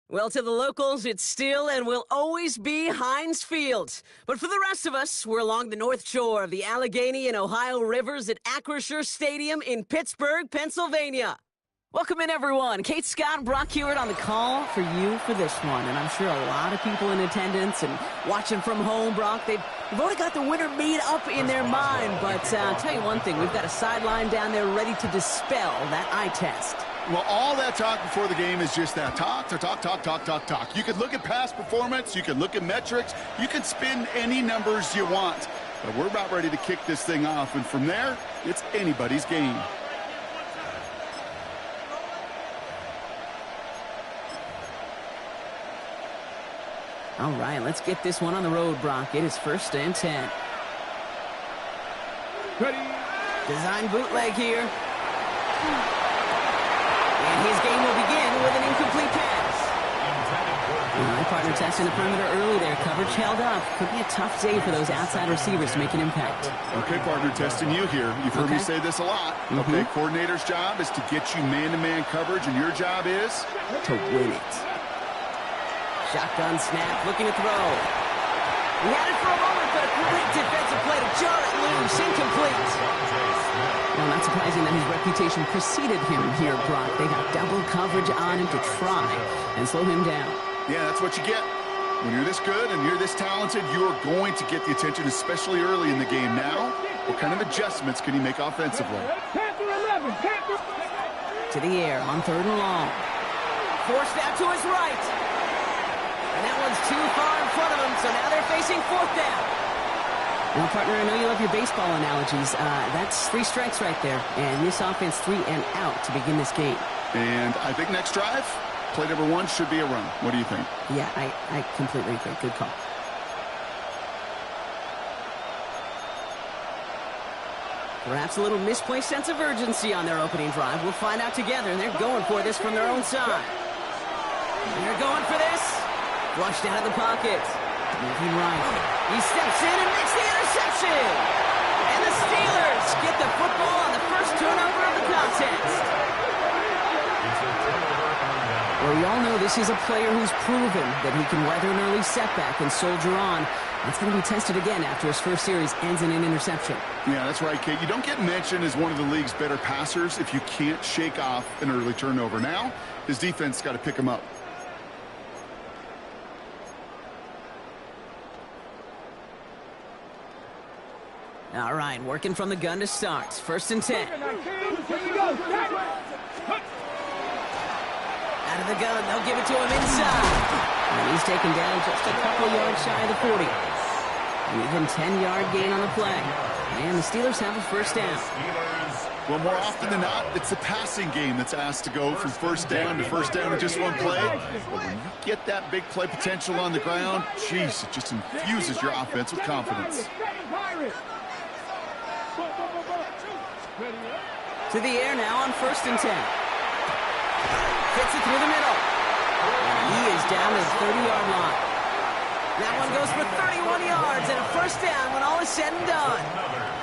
Well, to the locals, it's still and will always be Heinz Field. But for the rest of us, we're along the north shore of the Allegheny and Ohio rivers at Acrisure Stadium in Pittsburgh, Pennsylvania. Welcome in, everyone. Kate Scott and Brock Hewitt on the call for you for this one. And I'm sure a lot of people in attendance and watching from home, Brock, they've already got the winner made up in their mind. But I'll tell you one thing, we've got a sideline down there ready to dispel that eye test. Well, all that talk before the game is just that. Talk. You can look at past performance. You can look at metrics. You can spin any numbers you want. But we're about ready to kick this thing off. And from there, it's anybody's game. All right, let's get this one on the road, Brock. It is 1st and 10. Ready. Design bootleg here. And his game will begin with an incomplete pass. All right, partner testing the perimeter early there. Coverage held up. Could be a tough day for those outside receivers to make an impact. Okay, partner testing you here. You've heard me say this a lot. Okay, coordinator's job is to get you man-to-man coverage, and your job is to win it. Shotgun snap, looking to throw. He had it for a moment, but a great defensive play to jar it loose. Incomplete. Well, not surprising that his reputation preceded him here, Brock. They got double coverage on him to try and slow him down. Yeah, that's what you get. When you're this good and you're this talented, you're going to get the attention, especially early in the game. Now, what kind of adjustments can he make offensively? To the air on 3rd and long. Forced out to his right. And that one's too far in front of him, so now they're facing 4th down. Well, partner, I know you love your baseball analogies. That's 3 strikes right there. And this offense 3 and out to begin this game. And I think next drive, play number 1 should be a run. What do you think? Yeah, I completely agree. Good call. Perhaps a little misplaced sense of urgency on their opening drive. We'll find out together, and they're going for this from their own side. They're going for this. Flushed out of the pocket. Moving right. He steps in and makes the interception. And the Steelers get the football on the first turnover of the contest. Well, we all know this is a player who's proven that he can weather an early setback and soldier on. That's going to be tested again after his first series ends in an interception. Yeah, that's right, Kate. You don't get mentioned as one of the league's better passers if you can't shake off an early turnover. Now, his defense got to pick him up. All right, working from the gun to start. 1st and 10. Out of the gun, they'll give it to him inside. And he's taken down just a couple yards shy of the 40. An even 10-yard gain on the play. And the Steelers have a 1st down. Well, more often than not, it's the passing game that's asked to go from 1st down to 1st down in just one play. But when you get that big play potential on the ground, geez, it just infuses your offense with confidence. To the air now on 1st and 10. Fits it through the middle. And he is down to the 30-yard line. That one goes for 31 yards and a 1st down when all is said and done.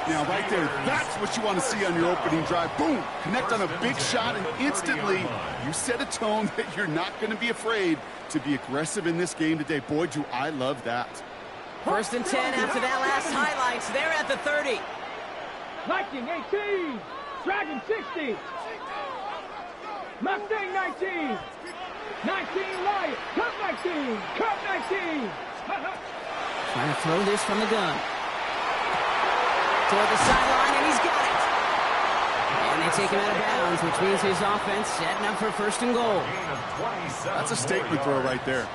Now, right there, that's what you want to see on your opening drive. Boom! Connect on a big shot, and instantly you set a tone that you're not going to be afraid to be aggressive in this game today. Boy, do I love that. 1st and 10 after that last highlights. They're at the 30. Viking 18. Dragon 60. Mustang 19. 19 Lion. Cup 19. Cup 19. Trying to throw this from the gun. Toward the sideline, and he's got it. And they take him out of bounds, which means his offense setting up for 1st and goal. That's a statement throw right there.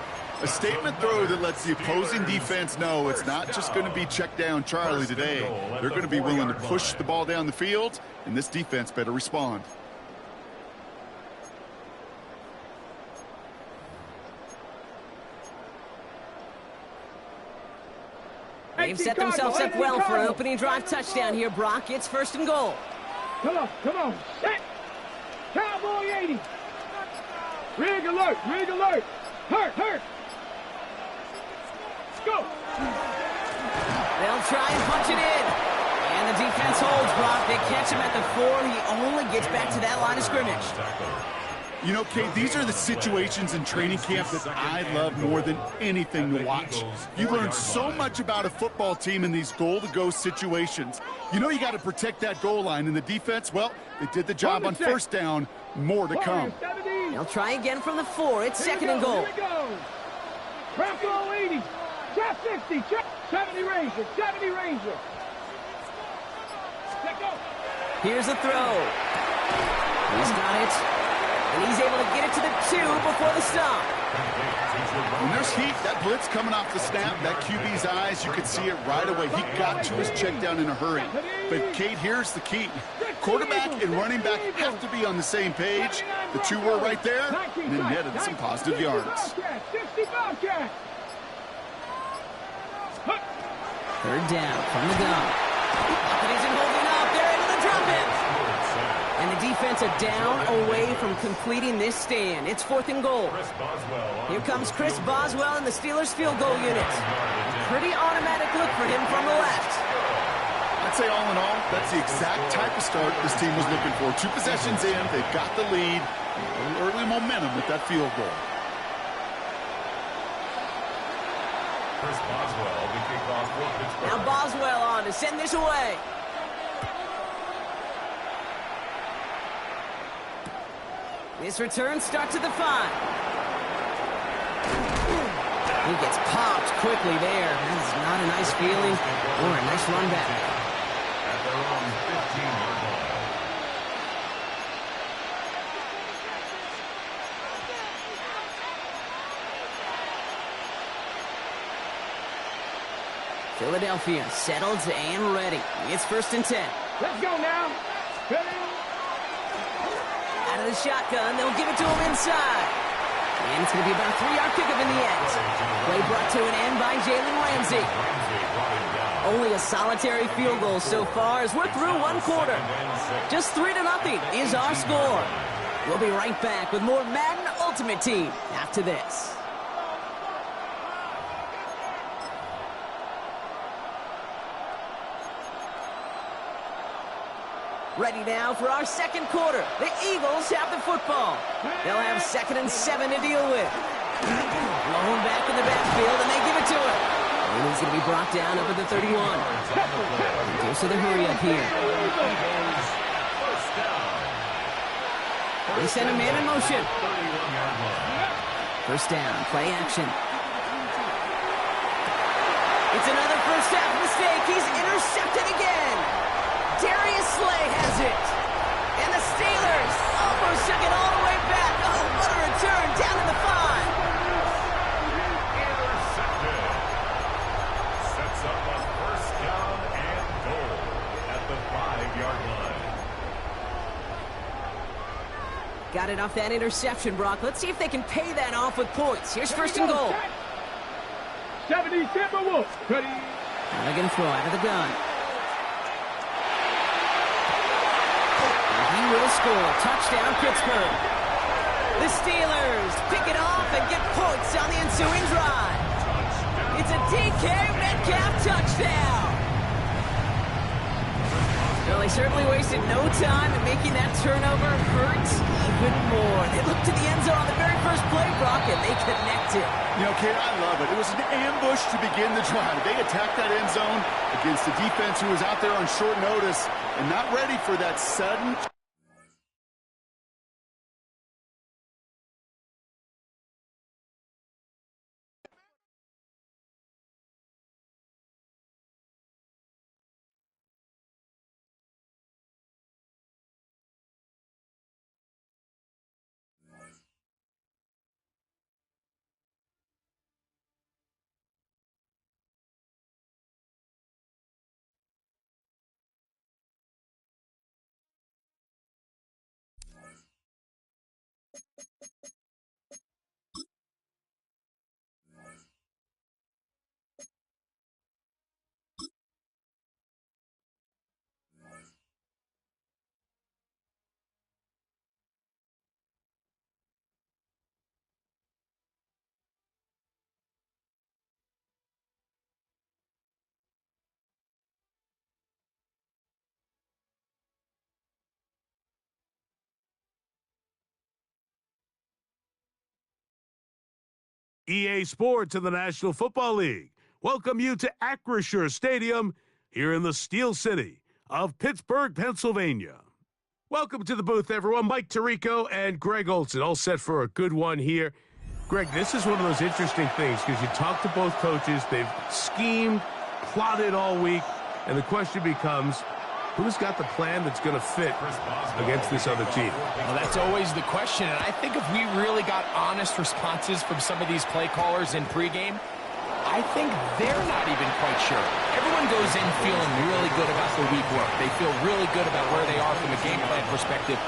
A statement throw that lets the opposing defense know it's not just going to be check down Charlie today. They're going to be willing to push the ball down the field, and this defense better respond. They've set themselves up well for an opening drive touchdown here, Brock. It's 1st and goal. Come on. Set. Cowboy 80. Rig alert. Hurt. Go. They'll try and punch it in. And the defense holds, Brock. They catch him at the 4. He only gets back to that line of scrimmage. You know, Kate, these are the situations in training camp that I love more than anything to watch. You learn so much about a football team in these goal-to-go situations. You know you got to protect that goal line, and the defense, well, they did the job on first down. More to come. They'll try again from the 4. It's second and goal. Here we go. Trap goal 80. Trap 60. Trap 70 Ranger. 70 Ranger. Let go. Here's a throw. He's got it. And he's able to get it to the 2 before the stop. When there's heat, that blitz coming off the snap, that QB's eyes, you could see it right away. He got to his check down in a hurry. But, Kate, here's the key. Quarterback and running back have to be on the same page. The two were right there, and it netted some positive yards. 60 Bobcats. Third down from the gun. And he's holding up. They're able to drop it. And the defense are down away from completing this stand. It's fourth and goal. Here comes Chris Boswell in the Steelers field goal unit. Pretty automatic look for him from the left. I'd say all in all, that's the exact type of start this team was looking for. 2 possessions in, they've got the lead. A little early momentum with that field goal. Chris Boswell, the kickoff for Pittsburgh. Now Boswell on to send this away. This return starts at the 5. He gets popped quickly there. That is not a nice feeling or a nice run back. At their own 15-yard line. Philadelphia settled and ready. It's first and 10. Let's go now. Ready? Out of the shotgun, they'll give it to him inside. And it's going to be about a 3-yard pickup in the end. Play brought to an end by Jalen Ramsey. Only a solitary field goal so far as we're through one quarter. Just 3-0 is our score. We'll be right back with more Madden Ultimate Team after this. Ready now for our second quarter. The Eagles have the football. They'll have 2nd and 7 to deal with. Blown back in the backfield, and they give it to him. And he's going to be brought down up at the 31. Goes to the hurry up here. They send a man in motion. First down, play action. It's another first half mistake. He's intercepted again. Darius Slay has it. And the Steelers almost took it all the way back. Oh, what a return down to the 5. Intercepted. Sets up a first down and goal at the 5-yard line. Got it off that interception, Brock. Let's see if they can pay that off with points. Here's first and goal. 70 Timberwolves. Ready? Now they're going to throw out of the gun. He will score. Touchdown, Pittsburgh. The Steelers pick it off and get points on the ensuing drive. It's a DK Metcalf touchdown. Well, they certainly wasted no time in making that turnover hurt even more. They looked to the end zone on the very first play, Brock, and they connected. You know, Kate, I love it. It was an ambush to begin the drive. They attacked that end zone against a defense who was out there on short notice and not ready for that sudden EA Sports and the National Football League welcome you to Acrisure Stadium here in the Steel City of Pittsburgh, Pennsylvania. Welcome to the booth, everyone. Mike Tirico and Greg Olson, all set for a good one here. Greg, this is one of those interesting things because you talk to both coaches. They've schemed, plotted all week, and the question becomes, who's got the plan that's going to fit against this other team? Well, that's always the question, and I think if we really got honest responses from some of these play callers in pregame, I think they're not even quite sure. Everyone goes in feeling really good about the week work. They feel really good about where they are from a game plan perspective.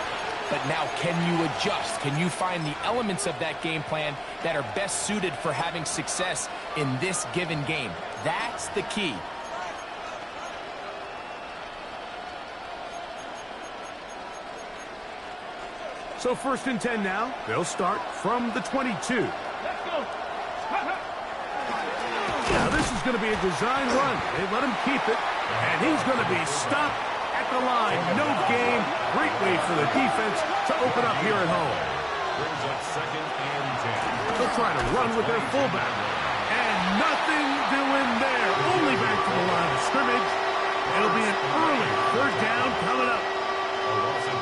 But now, can you adjust? Can you find the elements of that game plan that are best suited for having success in this given game? That's the key. So 1st and 10 now. They'll start from the 22. Let's go. Now this is going to be a design run. They let him keep it, and he's going to be stopped at the line. No gain. Great way for the defense to open up here at home. Brings up 2nd and 10. They'll try to run with their fullback. And nothing doing there. Only back to the line of scrimmage. It'll be an early 3rd down coming up.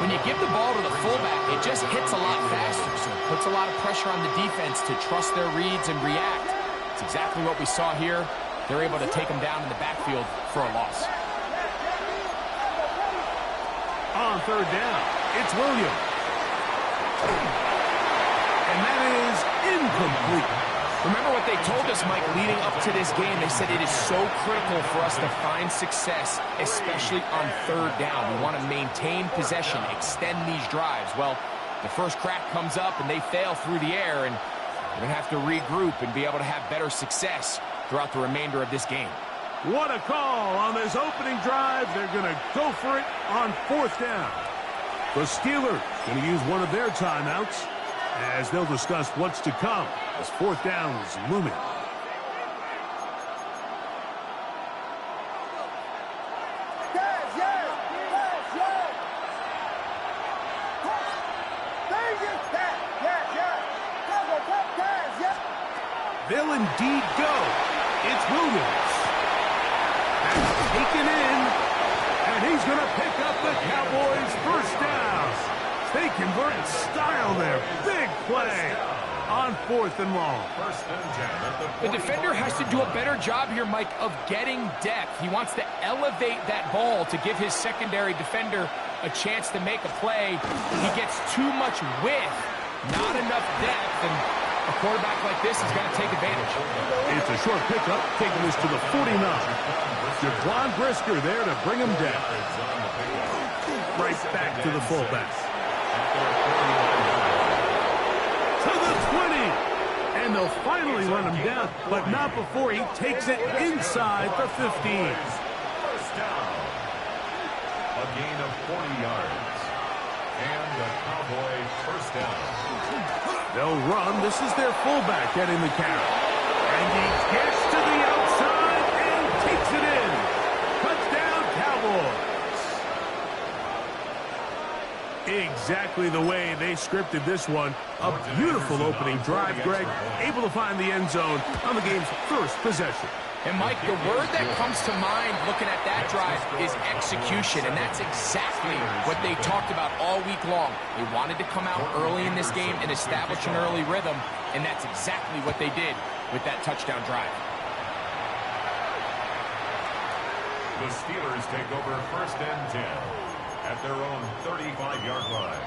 When you give the ball to the fullback, it just hits a lot faster, so it puts a lot of pressure on the defense to trust their reads and react. It's exactly what we saw here. They're able to take them down in the backfield for a loss. On 3rd down, it's Williams. And that is incomplete. Remember what they told us, Mike, leading up to this game. They said it is so critical for us to find success, especially on 3rd down. We want to maintain possession, extend these drives. Well, the first crack comes up, and they fail through the air, and we're going to have to regroup and be able to have better success throughout the remainder of this game. What a call on this opening drive. They're going to go for it on 4th down. The Steelers going to use one of their timeouts as they'll discuss what's to come as 4th down is looming. They'll indeed go. It's Williams. That's taken in, and he's going to pick up the Cowboys' 1st down. They convert in style there. Big play on 4th and long. 1st and 10. The defender has to do a better job here, Mike, of getting depth. He wants to elevate that ball to give his secondary defender a chance to make a play. He gets too much width, not enough depth, and a quarterback like this is going to take advantage. It's a short pickup, taking this to the 49. Jaquan Brisker there to bring him down. Right back to the fullback. To the 20. And they'll finally run him down, but not before he takes it inside the 15. 1st down. A gain of 40 yards. And the Cowboys' 1st down. They'll run. This is their fullback getting the carry. And he gets to the outside and takes it in. Touchdown, Cowboys. Exactly the way they scripted this one. A beautiful opening drive, Greg. Able to find the end zone on the game's 1st possession. And, Mike, the word that comes to mind looking at that drive is execution, and that's exactly what they talked about all week long. They wanted to come out early in this game and establish an early rhythm, and that's exactly what they did with that touchdown drive. The Steelers take over 1st and 10 at their own 35-yard line.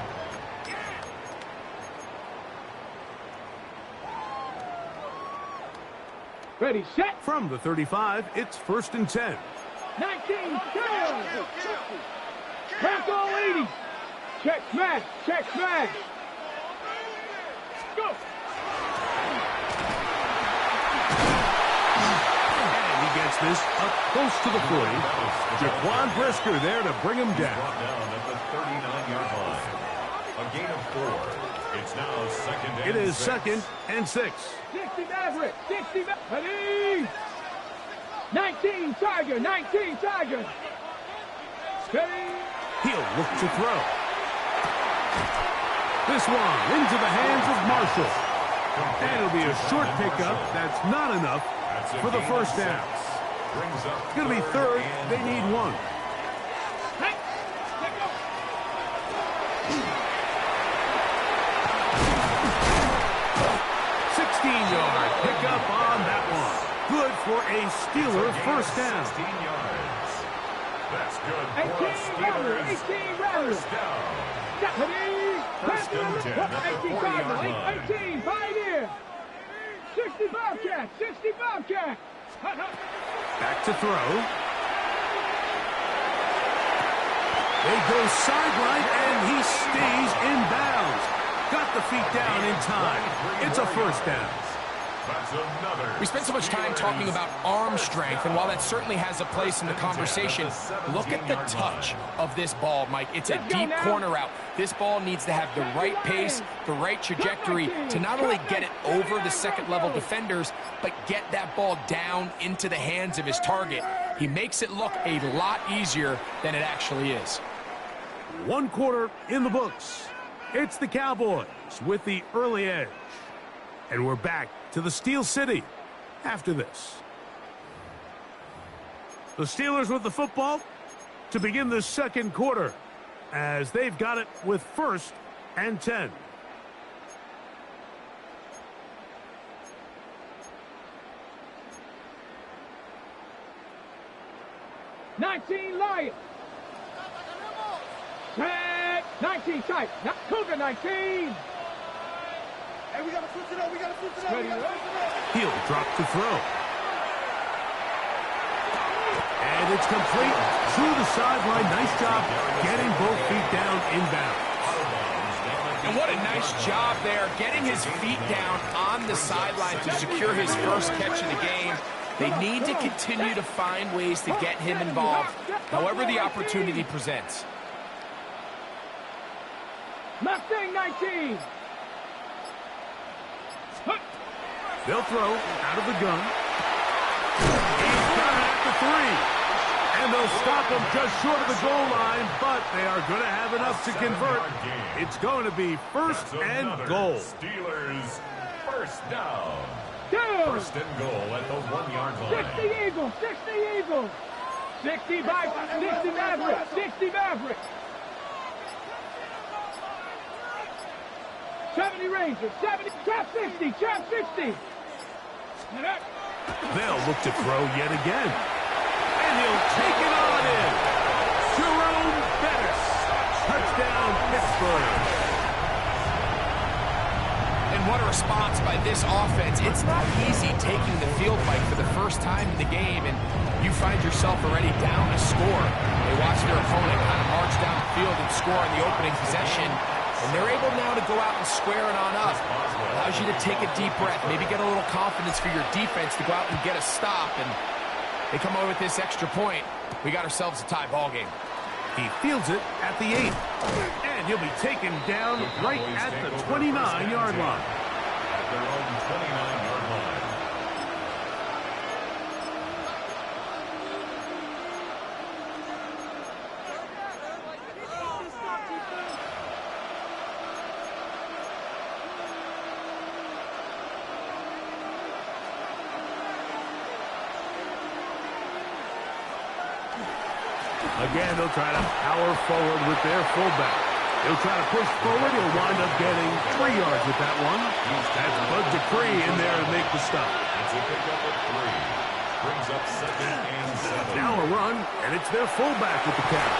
Ready, set. From the 35, it's 1st and 10. 19, 10. Bronco 80. Check smash, check smash. Go. And he gets this up close to the 40. Jaquan Brisker there to bring him down. Brought down at the 39-yard line. A gain of 4. It's now 2nd and 6. It is 2nd and 6. 60 Maverick, 60 Maverick. Ready. 19 Tiger, 19 Tiger. Steady. He'll look to throw. This one into the hands of Marshall. And it'll be a short pickup. That's not enough for the first down. It's going to be third. They need one. 16-yard pickup on that one. Good for a Steeler first down. 16 yards. That's good for 18 rather, 18 rather. First down. First and 10 at the 18 40-yard line. 18, 5 here. 60 Bobcat, 60 Bobcat. Back to throw. They go sideline, and he stays in bounds. Got the feet down in time. It's a first down. That's another. We spent so much time talking about arm strength, and while that certainly has a place in the conversation, look at the touch of this ball, Mike. It's a deep corner route. This ball needs to have the right pace, the right trajectory to not only get it over the second-level defenders, but get that ball down into the hands of his target. He makes it look a lot easier than it actually is. 1 quarter in the books. It's the Cowboys with the early edge. And we're back to the Steel City after this. The Steelers with the football to begin the second quarter as they've got it with first and 10. Lions. 10, 19 tight. Cougar 19. Hey, we got to switch it up. We got to switch it up. We got to switch it up. He'll drop to throw. And it's complete to the sideline. Nice job getting both feet down inbound. And what a nice job there, getting his feet down on the sideline to secure his first catch of the game. They need to continue to find ways to get him involved, however the opportunity presents. Mustang 19. They'll throw out of the gun. He's got it at the 3. And they'll stop him just short of the goal line, but they are going to have enough to convert. It's going to be first and goal. Steelers first down. First and goal at the 1-yard line. 60 Eagles, 60 Eagles. 60 Mavericks, 60 Mavericks. 70 Rangers, 70, trap 60, trap 60. They'll look to throw yet again. And he'll take it on in. Jerome Bettis. Touchdown, Pittsburgh. And what a response by this offense. It's not easy taking the field fight for the first time in the game, and you find yourself already down a score. They watch their opponent kind of march down the field and score on the opening possession. And they're able now to go out and square it on up. Allows you to take a deep breath, maybe get a little confidence for your defense to go out and get a stop. And they come away with this extra point. We got ourselves a tie ball game. He fields it at the 8. And he'll be taken down right at the 29-yard line. At their own 29-yard line. Again, they'll try to power forward with their fullback. He'll try to push forward. He'll wind up getting 3 yards with that one. That's Bud Dupree in there to make the stop. It's a pickup of 3. Brings up 2nd and 7. Now a run, and it's their fullback with the catch.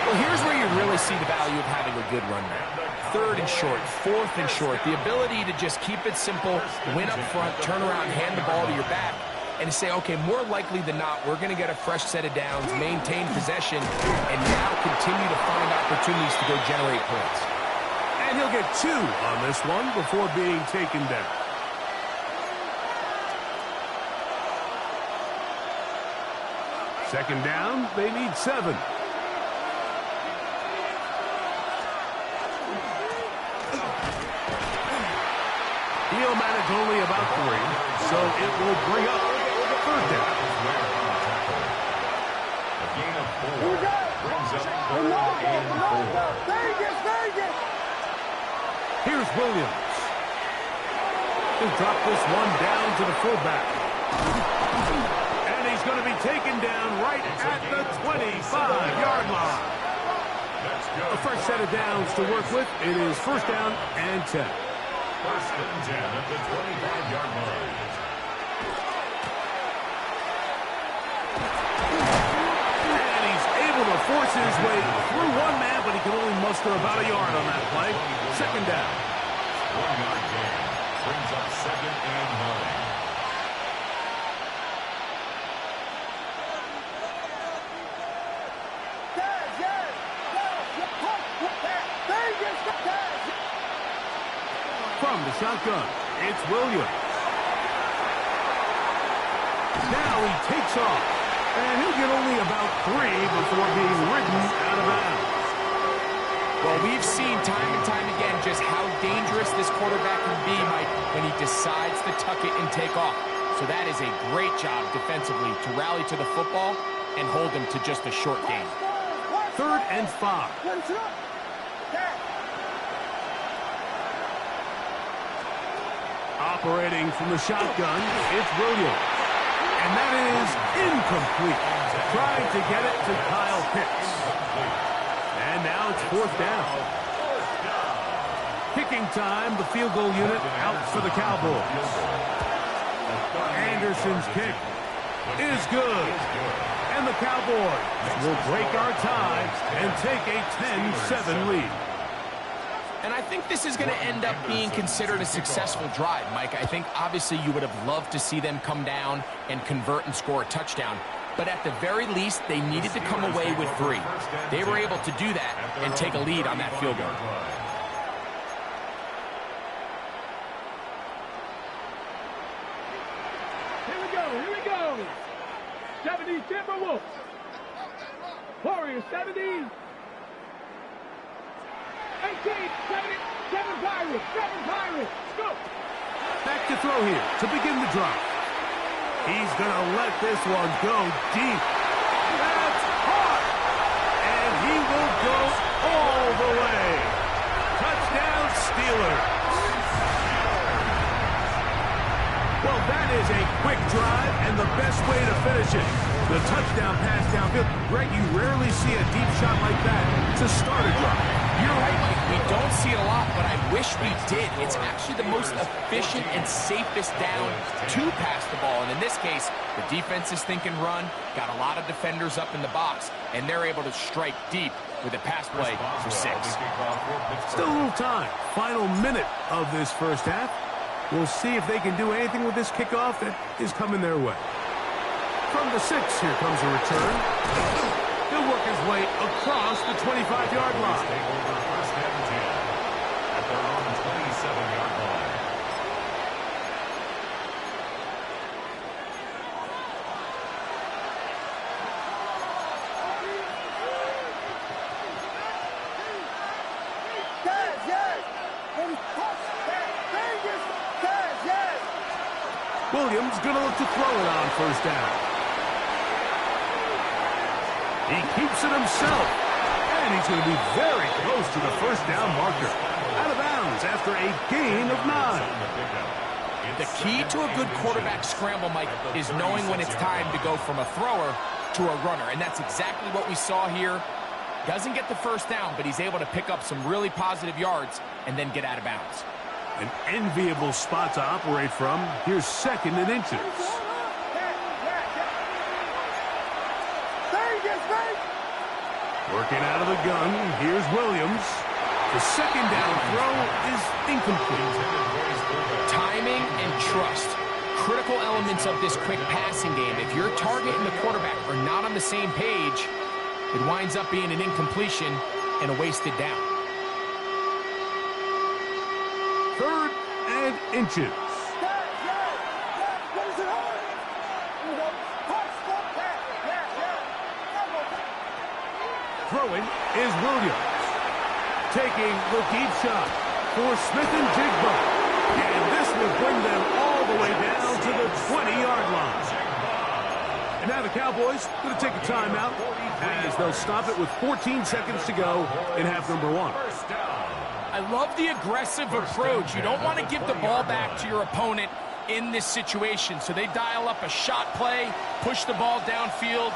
Well, here's where you really see the value of having a good run back. 3rd and short, 4th and short. The ability to just keep it simple, win up front, turn around, hand the ball to your back, and to say, okay, more likely than not, we're going to get a fresh set of downs, maintain possession, and now continue to find opportunities to go generate points. And he'll get 2 on this one before being taken down. Second down, they need 7. He'll manage only about 3, so it will bring up 3rd down. A gain of 4. Brings up 3rd and 4. Vegas, Vegas. Here's Williams. to drop this one down to the fullback. And he's going to be taken down right at the 25-yard line. A fresh set of downs to work with. It is first down and 10. First and 10 at the 25-yard line. And he's able to force his way through one man, but he can only muster about a yard on that play. Second down. 1-yard gain. Brings up second and 9. From the shotgun, it's Williams. Now he takes off, and he'll get only about 3 before being ridden out of bounds. Well, we've seen time and time again just how dangerous this quarterback can be, Mike, when he decides to tuck it and take off. So that is a great job defensively to rally to the football and hold him to just a short gain. Third and 5. Operating from the shotgun, it's Williams. And that is incomplete. Trying to get it to Kyle Pitts. And now it's fourth down. Kicking time, the field goal unit out for the Cowboys. Anderson's kick is good. And the Cowboys will break our tie and take a 10-7 lead. And I think this is going to end up being considered a successful drive, Mike. I think obviously you would have loved to see them come down and convert and score a touchdown. But at the very least, they needed to come away with 3. They were able to do that and take a lead on that field goal. Here we go. 70 Timberwolves. Warriors 70. 18, 7 Pirates, 7 Pirates, go! Back to throw here to begin the drive. He's going to let this one go deep. That's hard. And he will go all the way. Touchdown, Steelers. Well, that is a quick drive and the best way to finish it. The touchdown pass downfield. Greg, you rarely see a deep shot like that to start a drive. You're right, Mike. We don't see it a lot, but I wish we did. It's actually the most efficient and safest down to pass the ball. And in this case, the defense is thinking run, got a lot of defenders up in the box, and they're able to strike deep with a pass play for 6. Still a little time. Final minute of this first half. We'll see if they can do anything with this kickoff that is coming their way. From the 6, here comes a return. He'll work his way across the 25-yard line. Take over first and 10 at their own 27-yard line. Williams going to look to throw it on first down. He keeps it himself. And he's going to be very close to the first down marker. Out of bounds after a gain of 9. The key to a good quarterback scramble, Mike, is knowing when it's time to go from a thrower to a runner. And that's exactly what we saw here. Doesn't get the first down, but he's able to pick up some really positive yards and then get out of bounds. An enviable spot to operate from. Here's second and inches. Working out of the gun, here's Williams. The second down throw is incomplete. Timing and trust. Critical elements of this quick passing game. If your target and the quarterback are not on the same page, it winds up being an incompletion and a wasted down. Third and inches. Throwing is Williams. Taking the deep shot for Smith and Jigba. And this will bring them all the way down to the 20-yard line. And now the Cowboys going to take a timeout as they'll stop it with 14 seconds to go in half number 1. First down. I love the aggressive approach. You don't want to give the ball back to your opponent in this situation. So they dial up a shot play, push the ball downfield,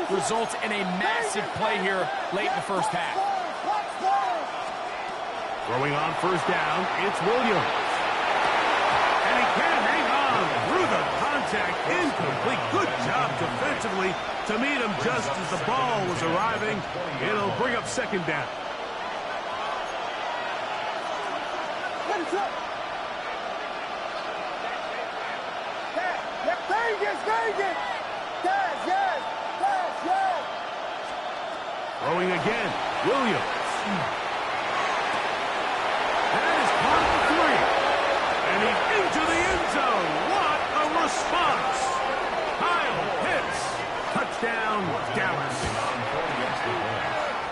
results in a massive play here late in the first half. Throwing on first down, it's Williams. And he can hang on through the contact. Incomplete. Good job defensively to meet him just as the ball was arriving. It'll bring up second down. Throwing again, Williams. That is caught for 3. And he's into the end zone. What a response. Kyle Pitts. Touchdown, Dallas.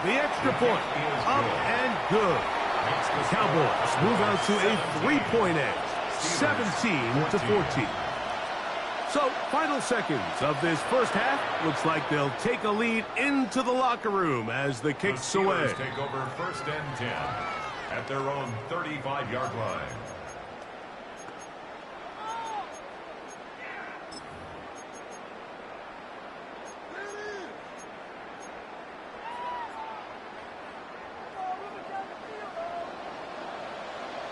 The extra point, up and good. The Cowboys move out to a 3-point edge, 17-14. So, final seconds of this first half. Looks like they'll take a lead into the locker room as the kick's away. Take over first and 10 at their own 35-yard line.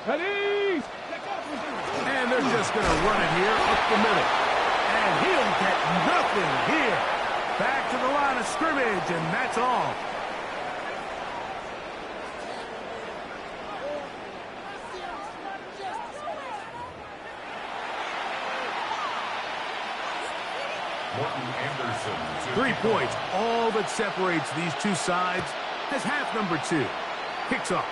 Ready? And they're just going to run it here up the middle. And he'll get nothing here. Back to the line of scrimmage, and that's all. Morton Anderson. 3 points, all that separates these two sides, as half number 2 kicks off.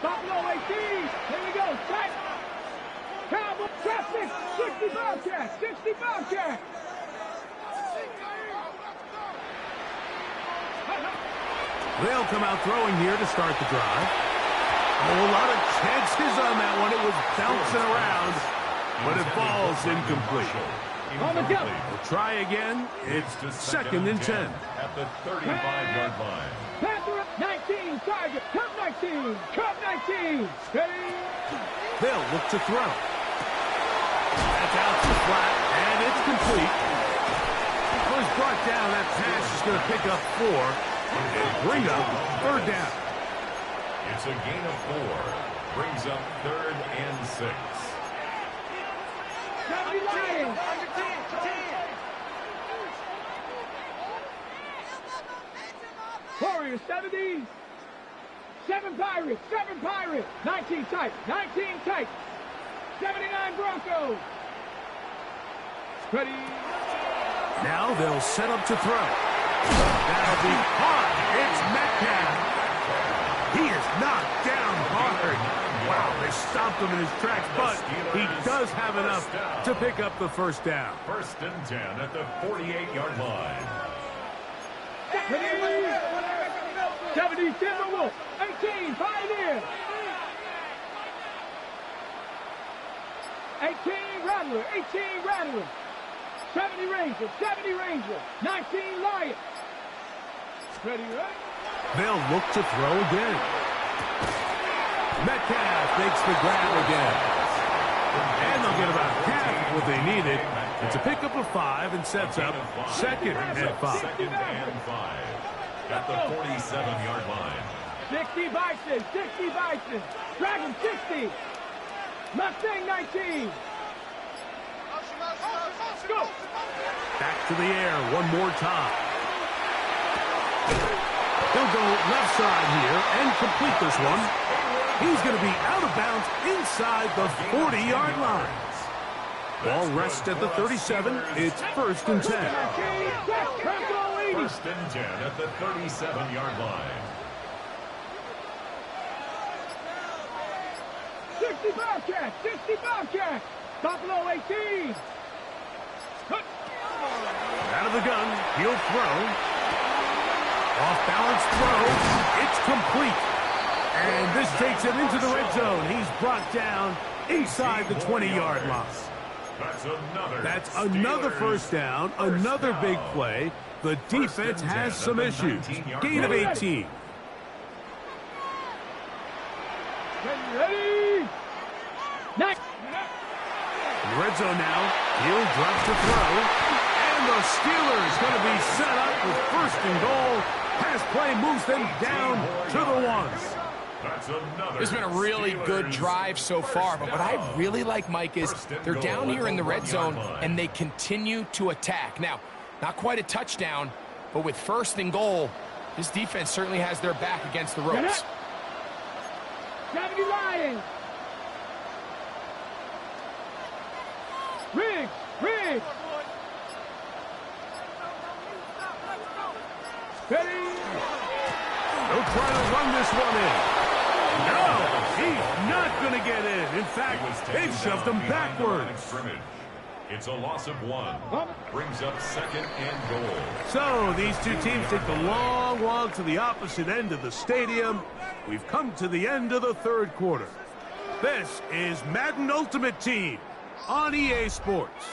Buffalo 18. Here we go. Tight. Cowboy traffic. 60 Bobcat. 60 Bobcat. They'll come out throwing here to start the drive. A lot of chances on that one. It was bouncing around, but it falls incomplete. On the go. We'll try again. It's second and 10. At the 35-yard line. Panther 19. Target. Cup 19. Cup 19. Ready? They'll look to throw. That's out to the flat, and it's complete. Well, he's brought down. That pass is going to pick up 4 and bring up third down. It's a gain of 4. Brings up third and 6. Lions. Warriors 70. 7 Pirates. 7 Pirates. 19 tight. 19 tight. 79 Broncos. Ready. Now they'll set up to throw. That'll be hard. It's Metcalf. He is knocked down hard. Wow, they stopped him in his tracks, but he does have enough to pick up the first down. First and 10 at the 48-yard line. 70 Timberwolves. 18 Pioneers. 18 Rattler. 18 Rattler. 70 Rangers. 70 Rangers. 19 Lions. Ready, right? They'll look to throw again. Metcalf makes the grab again. And they'll get about half what they needed. It's a pickup of 5 and sets up second and 5. Second and 5 at the 47-yard line. 60 Bison. 60 Bison. Dragon 60. Mustang 19. Go. Back to the air one more time. He'll go left side here and complete this one. He's going to be out of bounds inside the 40-yard line. Ball rests at the 37. It's first and 10. First and 10 at the 37-yard line. 60 Bobcats. 60 Bobcats. Buffalo 18. Out of the gun, he'll throw. Off balance throw. It's complete. And this takes him into the red zone. He's brought down inside the 20-yard line. That's another first down, another big play. The defense has some issues. Gain of 18. Ready? Next. In the red zone now. Hill drops to throw. And the Steelers going to be set up with first and goal. Pass play moves them down to the ones. It's been a really good drive so far, but what I really like, Mike, is they're down here in the red zone, and they continue to attack. Now, not quite a touchdown, but with first and goal, this defense certainly has their back against the ropes. 70 Lions. Riggs. Ready? They'll try to run this one in. No, he's not going to get in. In fact, they've shoved him backwards. It's a loss of 1. Brings up second and goal. So these two teams take the long walk to the opposite end of the stadium. We've come to the end of the third quarter. This is Madden Ultimate Team on EA Sports.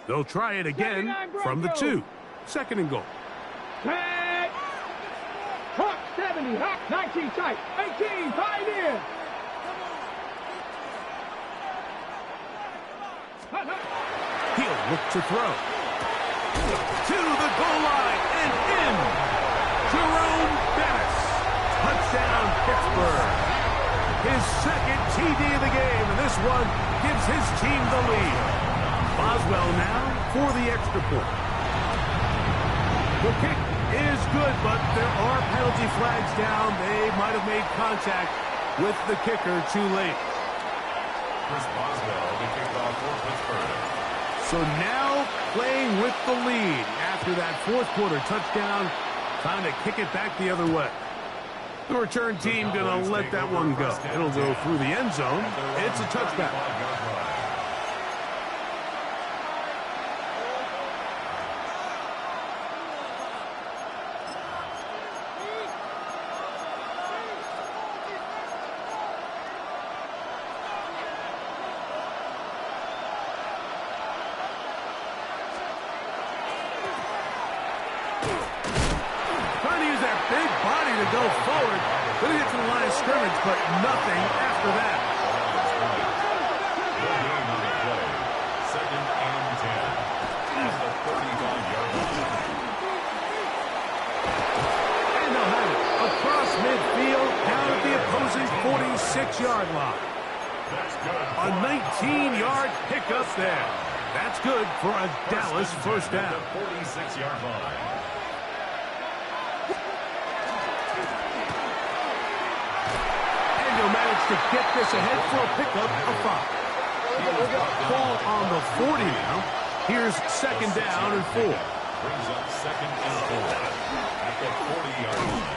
They'll try it again from the 2. Second and goal. Tag. Hawk 70. Hawk 19 tight. 18. Pioneer. He'll look to throw. To the goal line and in. Jerome Bettis. Touchdown, Pittsburgh. His second TD of the game, and this one gives his team the lead. Boswell now for the extra point. The kick is good, but there are penalty flags down. They might have made contact with the kicker too late. Chris Boswell, the kickoff for Pittsburgh. So now playing with the lead after that fourth quarter touchdown. Time to kick it back the other way. The return team going to let that one go. It'll go through the end zone. It's a touchback. Go forward, going to get to the line of scrimmage, but nothing after that. On the play. Second and 10 at the 35-yard line. And they'll have it across midfield, down at the opposing 46-yard line. A 19-yard pickup there. That's good for a Dallas first down. 46-yard line. Managed to get this ahead for a pickup of 5. Ball on the 40 now. Here's second down and 4. Brings up second and 4 at the 40-yard line.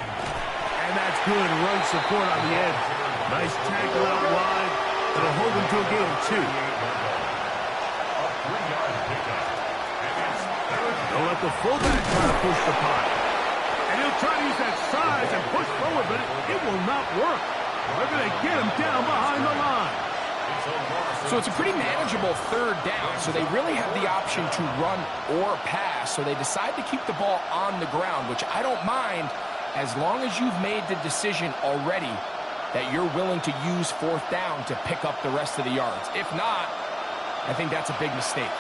And that's good run support on the edge. Nice tackle out wide. It'll hold him to a gain of 2. A 3-yard pickup. And it's They'll let the fullback try to push the pile. And he'll try to use that size and push forward, but it will not work. They're going to get him down behind the line. So it's a pretty manageable third down, so they really have the option to run or pass, so they decide to keep the ball on the ground, which I don't mind as long as you've made the decision already that you're willing to use fourth down to pick up the rest of the yards. If not, I think that's a big mistake.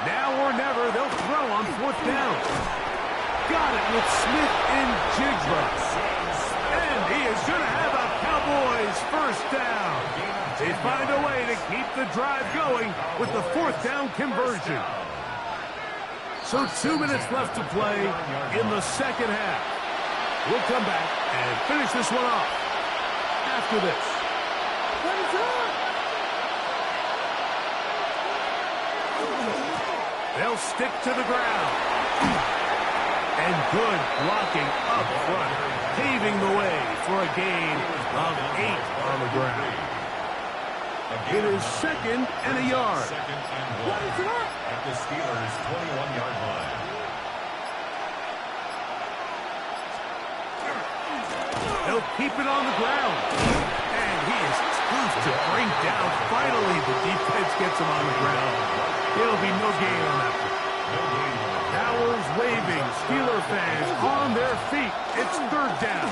Now or never, they'll throw on fourth down. Got it with Smith and Jigba. And he is going to have a Cowboys first down. They find a way to keep the drive going with the fourth down conversion. So 2 minutes left to play in the second half. We'll come back and finish this one off after this. They'll stick to the ground. And good blocking up front, paving the way for a gain of 8 on the ground. It is 2nd and a yard. Second and 1 at the Steelers' 21-yard line. They'll keep it on the ground. And he is tough to bring down. Finally, the defense gets him on the ground. It'll be no gain on that one. Towers waving. Steeler fans on their feet. It's 3rd down.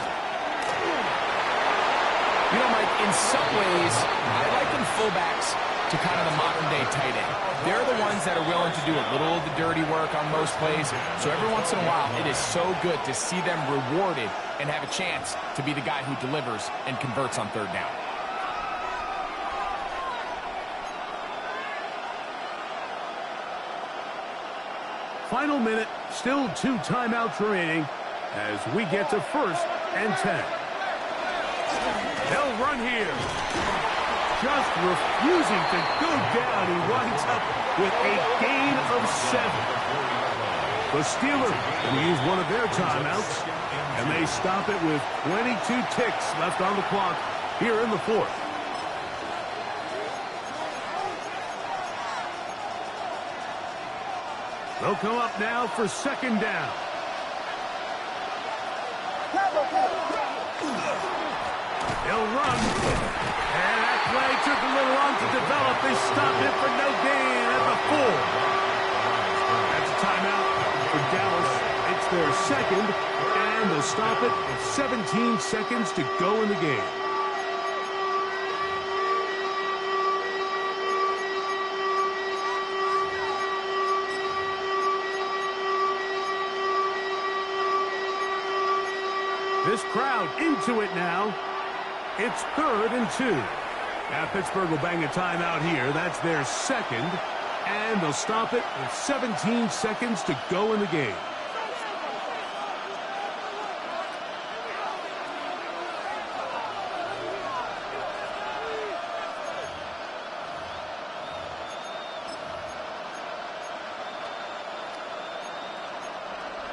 You know, Mike, in some ways, I liken fullbacks to kind of the modern-day tight end. They're the ones that are willing to do a little of the dirty work on most plays. So every once in a while, it is so good to see them rewarded and have a chance to be the guy who delivers and converts on 3rd down. Final minute, still 2 timeouts remaining as we get to 1st and 10. They'll run here. Just refusing to go down. He winds up with a gain of 7. The Steelers going to use one of their timeouts, and they stop it with 22 ticks left on the clock here in the 4th. They'll come up now for 2nd down. They'll run. And that play took a little long to develop. They stopped it for no gain at the 4. That's a timeout for Dallas. It's their 2nd, and they'll stop it with 17 seconds to go in the game. This crowd into it now. It's 3rd and 2. Now Pittsburgh will bang a timeout here. That's their 2nd. And they'll stop it with 17 seconds to go in the game.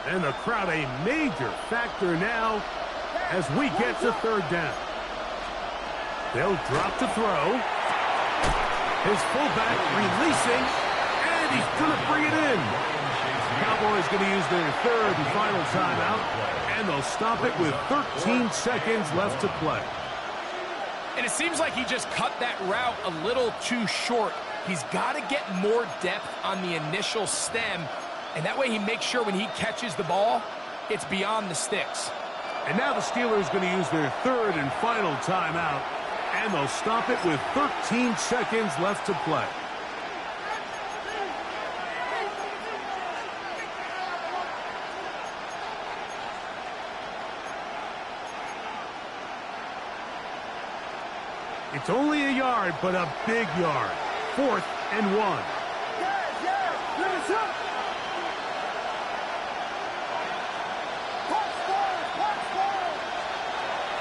And the crowd a major factor now as we get to 3rd down. They'll drop to throw. His fullback releasing, and he's going to bring it in. Cowboys going to use their 3rd and final timeout, and they'll stop it with 13 seconds left to play. And it seems like he just cut that route a little too short. He's got to get more depth on the initial stem, and that way he makes sure when he catches the ball, it's beyond the sticks. And now the Steelers going to use their 3rd and final timeout, and they'll stop it with 13 seconds left to play. It's only a yard, but a big yard. 4th and 1.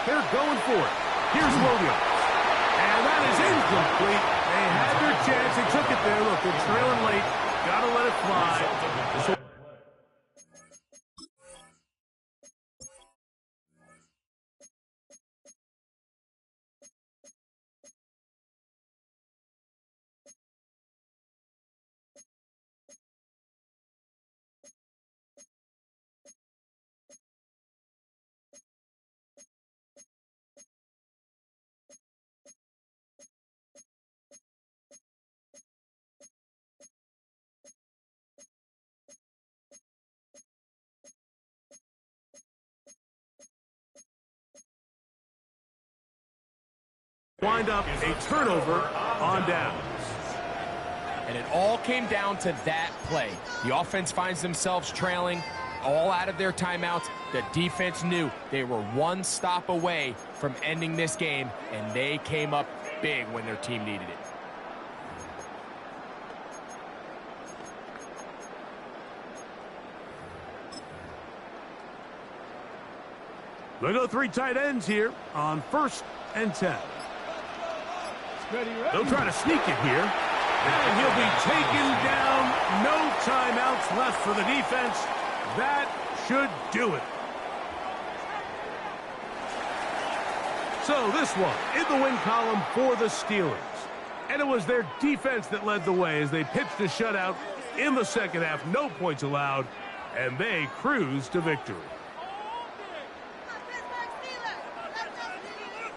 They're going for it. Here's Williams. And that is incomplete. They had their chance. They took it there. Look, they're trailing late. Got to let it fly. Wind up a turnover on downs. And it all came down to that play. The offense finds themselves trailing, all out of their timeouts. The defense knew they were one stop away from ending this game, and they came up big when their team needed it. They go 3 tight ends here on 1st and 10. They'll try to sneak it here. And he'll be taken down. No timeouts left for the defense. That should do it. So this one in the win column for the Steelers. And it was their defense that led the way as they pitched a shutout in the second half. No points allowed, and they cruised to victory.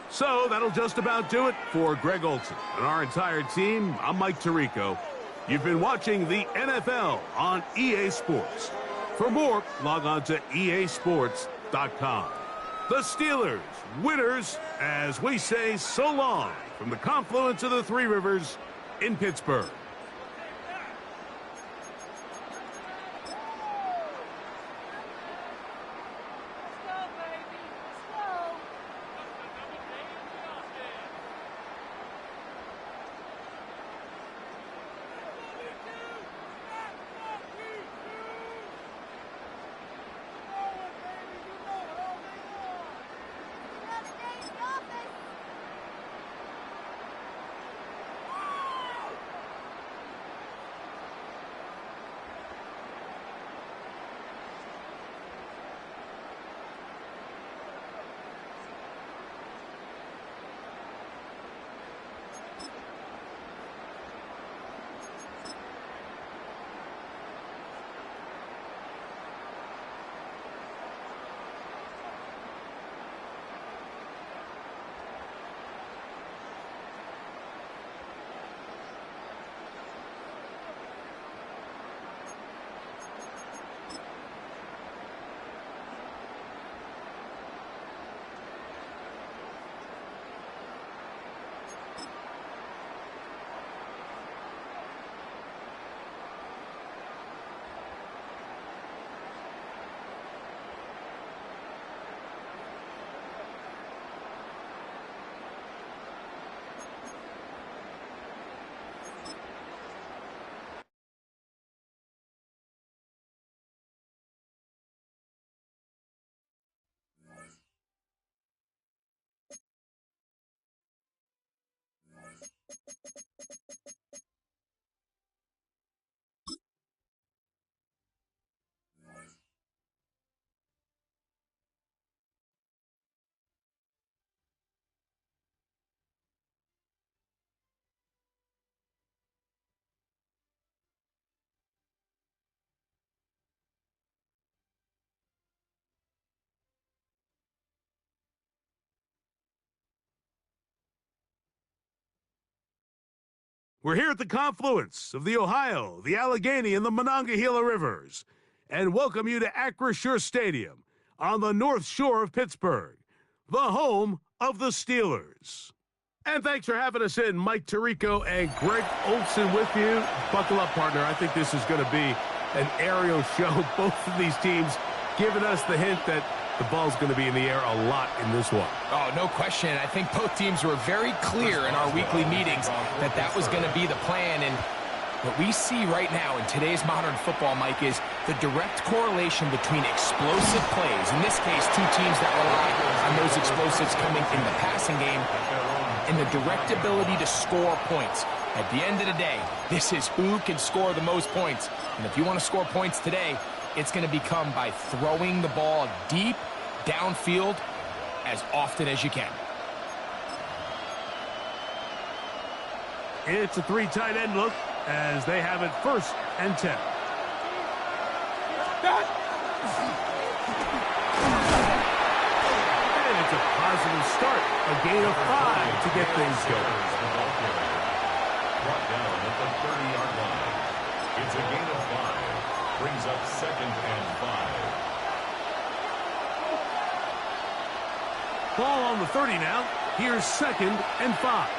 So that'll just about do it for Greg Olson and our entire team. I'm Mike Tirico. You've been watching the NFL on EA Sports. For more, log on to easports.com. The Steelers, winners, as we say so long from the confluence of the Three Rivers in Pittsburgh. We're here at the confluence of the Ohio, the Allegheny, and the Monongahela Rivers, and welcome you to Acrisure Stadium on the North Shore of Pittsburgh, the home of the Steelers. And thanks for having us in, Mike Tirico and Greg Olson with you. Buckle up, partner. I think this is going to be an aerial show. Both of these teams giving us the hint that the ball's going to be in the air a lot in this one. Oh, no question. I think both teams were very clear in our weekly meetings that that was going to be the plan. And what we see right now in today's modern football, Mike, is the direct correlation between explosive plays. In this case, two teams that rely on those explosives coming in the passing game and the direct ability to score points. At the end of the day, this is who can score the most points. And if you want to score points today, it's going to become by throwing the ball deep downfield as often as you can. It's a three tight end look as they have it 1st and 10. And it's a positive start, a gain of 5 to get things going. Brought down at the 30-yard line. It's a gain of 5. Brings up 2nd and 5. Ball on the 30 now. Here's 2nd and 5.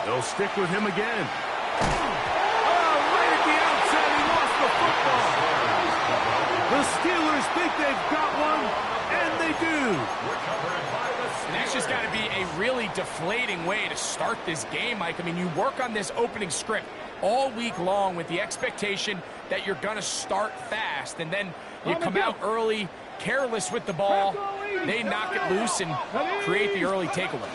They'll stick with him again. Oh, right at the outset, he lost the football. The Steelers think they've got one, and they do. And that's just got to be a really deflating way to start this game, Mike. I mean, you work on this opening script all week long with the expectation that you're going to start fast, and then you come out early, careless with the ball. They knock it loose and create the early takeaway.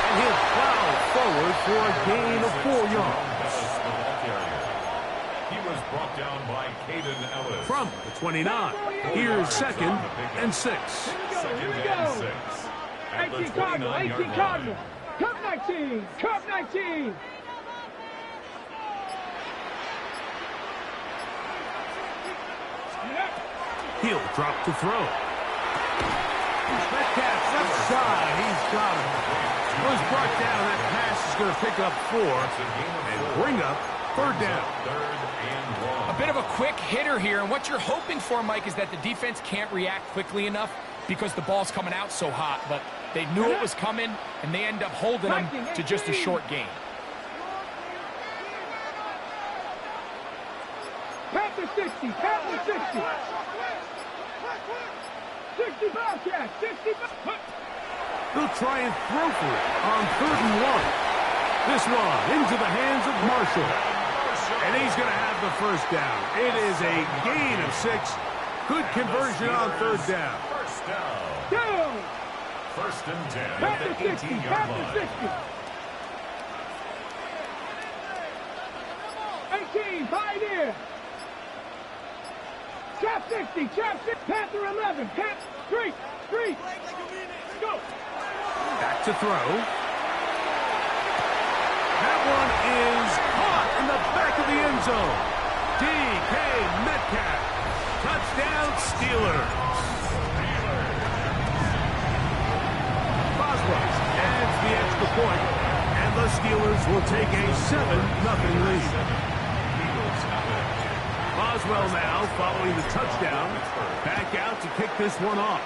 And he'll plow forward for a gain of 4 yards. He was Brought down by Caden Ellis. From the 29, here's 2nd and 6. Second and 6. At the 18 Cardinal, 18 29-yard Cardinal. line. Curve 19, curve 19. He'll drop to throw. Metcalf left side. He's got him. Was brought down. That pass is going to pick up 4 and bring up 3rd down. Third and 1. A bit of a quick hitter here, and what you're hoping for, Mike, is that the defense can't react quickly enough because the ball's coming out so hot, but they knew it was coming, and they end up holding them to just a short gain. Panther 60, Panther 60. 60 Bobcats, 60 They'll try and throw for it on 3rd and 1. This one into the hands of Marshall. And he's going to have the 1st down. It is a gain of 6. Good conversion on 3rd down. First down. Down. First and 10 at Panther the 60, 18-yard Panther line. 60. 18, Pioneer. Trap 60, Trap 6, Panther 11, Panther 3, 3. Go. Back to throw. That one is caught in the back of the end zone. D.K. Metcalf. Touchdown, Steelers. Boswell adds the extra point, and the Steelers will take a 7-0 lead. Boswell now, following the touchdown, back out to kick this one off.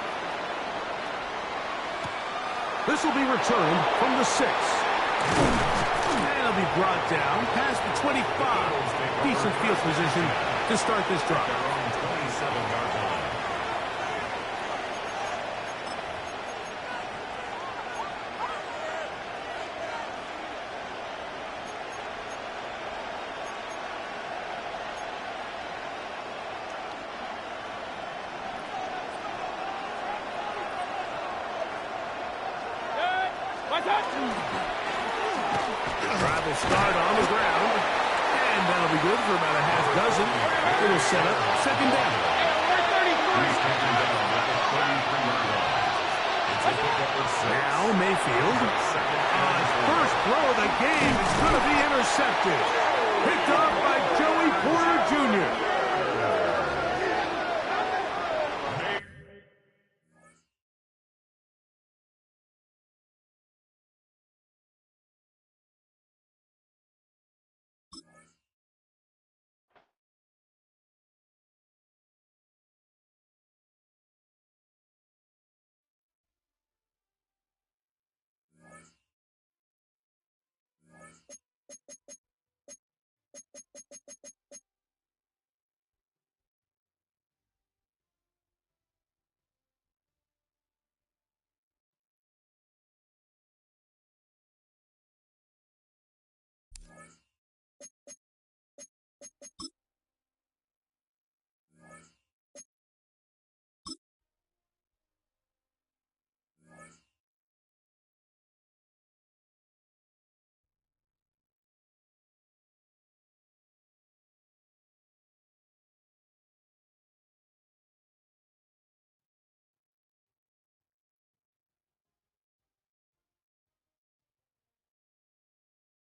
This will be returned from the 6. And it'll be brought down past the 25. Decent field position to start this drive. 27-yard line. Drive will start on the ground. And that'll be good for about a half dozen. It'll set up 2nd down. He's taken down at the 33-yard line. It's a pickup of 6. Now Mayfield. On first throw of the game is going to be intercepted. Picked off by Joey Porter Jr.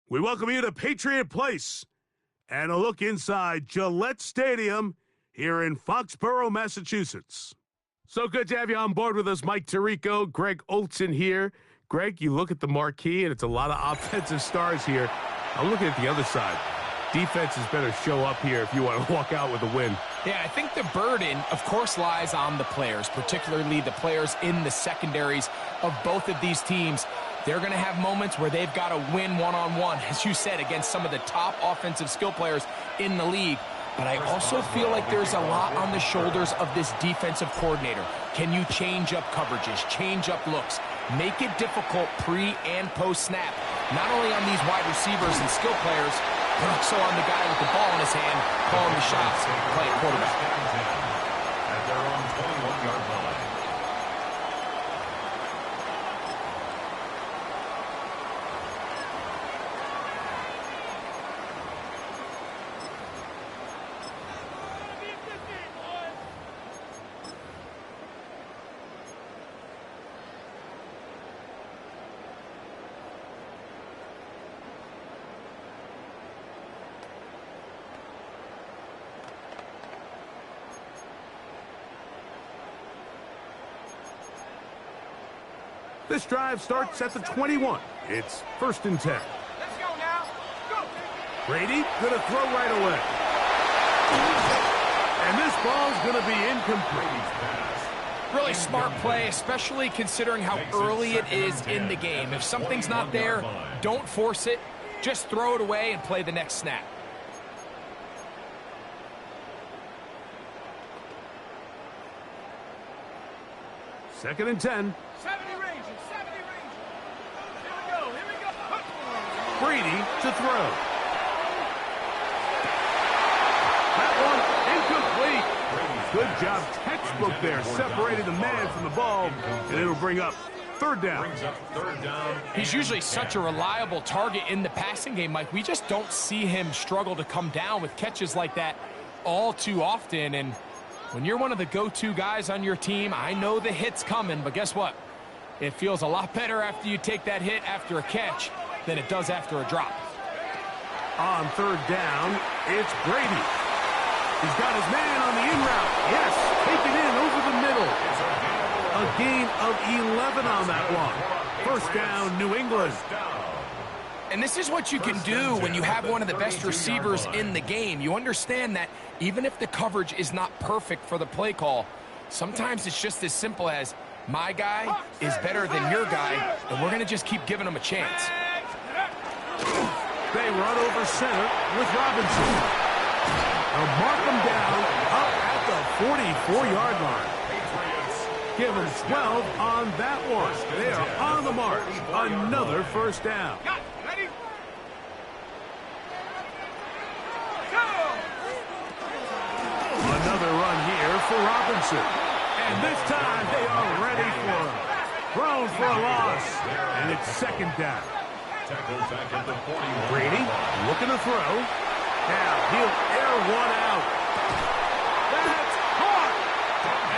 We welcome you to Patriot Place and a look inside Gillette Stadium here in Foxborough, Massachusetts. So good to have you on board with us, Mike Tirico, Greg Olson here. Greg, you look at the marquee, and it's a lot of offensive stars here. I'm looking at the other side. Defenses better show up here if you want to walk out with a win. Yeah, I think the burden, of course, lies on the players, particularly the players in the secondaries of both of these teams. They're going to have moments where they've got to win one-on-one, as you said, against some of the top offensive skill players in the league. But I also feel like there's a lot on the shoulders of this defensive coordinator. Can you change up coverages, change up looks, make it difficult pre- and post-snap, not only on these wide receivers and skill players, but also on the guy with the ball in his hand, calling the shots, playing quarterback. At their own 21-yard line. This drive starts at the 21. It's 1st and 10. Let's go now. Go. Brady gonna throw right away. And this ball's gonna be incomplete. Really smart play, especially considering how early it is in the game. If something's not there, don't force it. Just throw it away and play the next snap. Second and 10. 70 Rangers. 70 Rangers. Here we go. Here we go. Brady to throw. That one incomplete. Good job, textbook there, separating the man from the ball, and it'll bring up 3rd down. He's usually such a reliable target in the passing game, Mike. We just don't see him struggle to come down with catches like that all too often. And when you're one of the go-to guys on your team, I know the hit's coming, but guess what? It feels a lot better after you take that hit after a catch than it does after a drop. On 3rd down, it's Brady. He's got his man on the in route. Yes, take it in over the middle. A gain of 11 on that one. 1st down, New England. And this is what you can do when you have one of the best receivers in the game. You understand that even if the coverage is not perfect for the play call, sometimes it's just as simple as, my guy is better than your guy, and we're going to just keep giving him a chance. They run over center with Robinson. They'll mark him down up at the 44-yard line. Give him 12 on that one. They are on the march. Another 1st down. Ready? Another run here for Robinson. And this time they are ready for him. Thrown for a loss. And it's 2nd down. Brady looking to throw. Now he'll air one out. That's caught.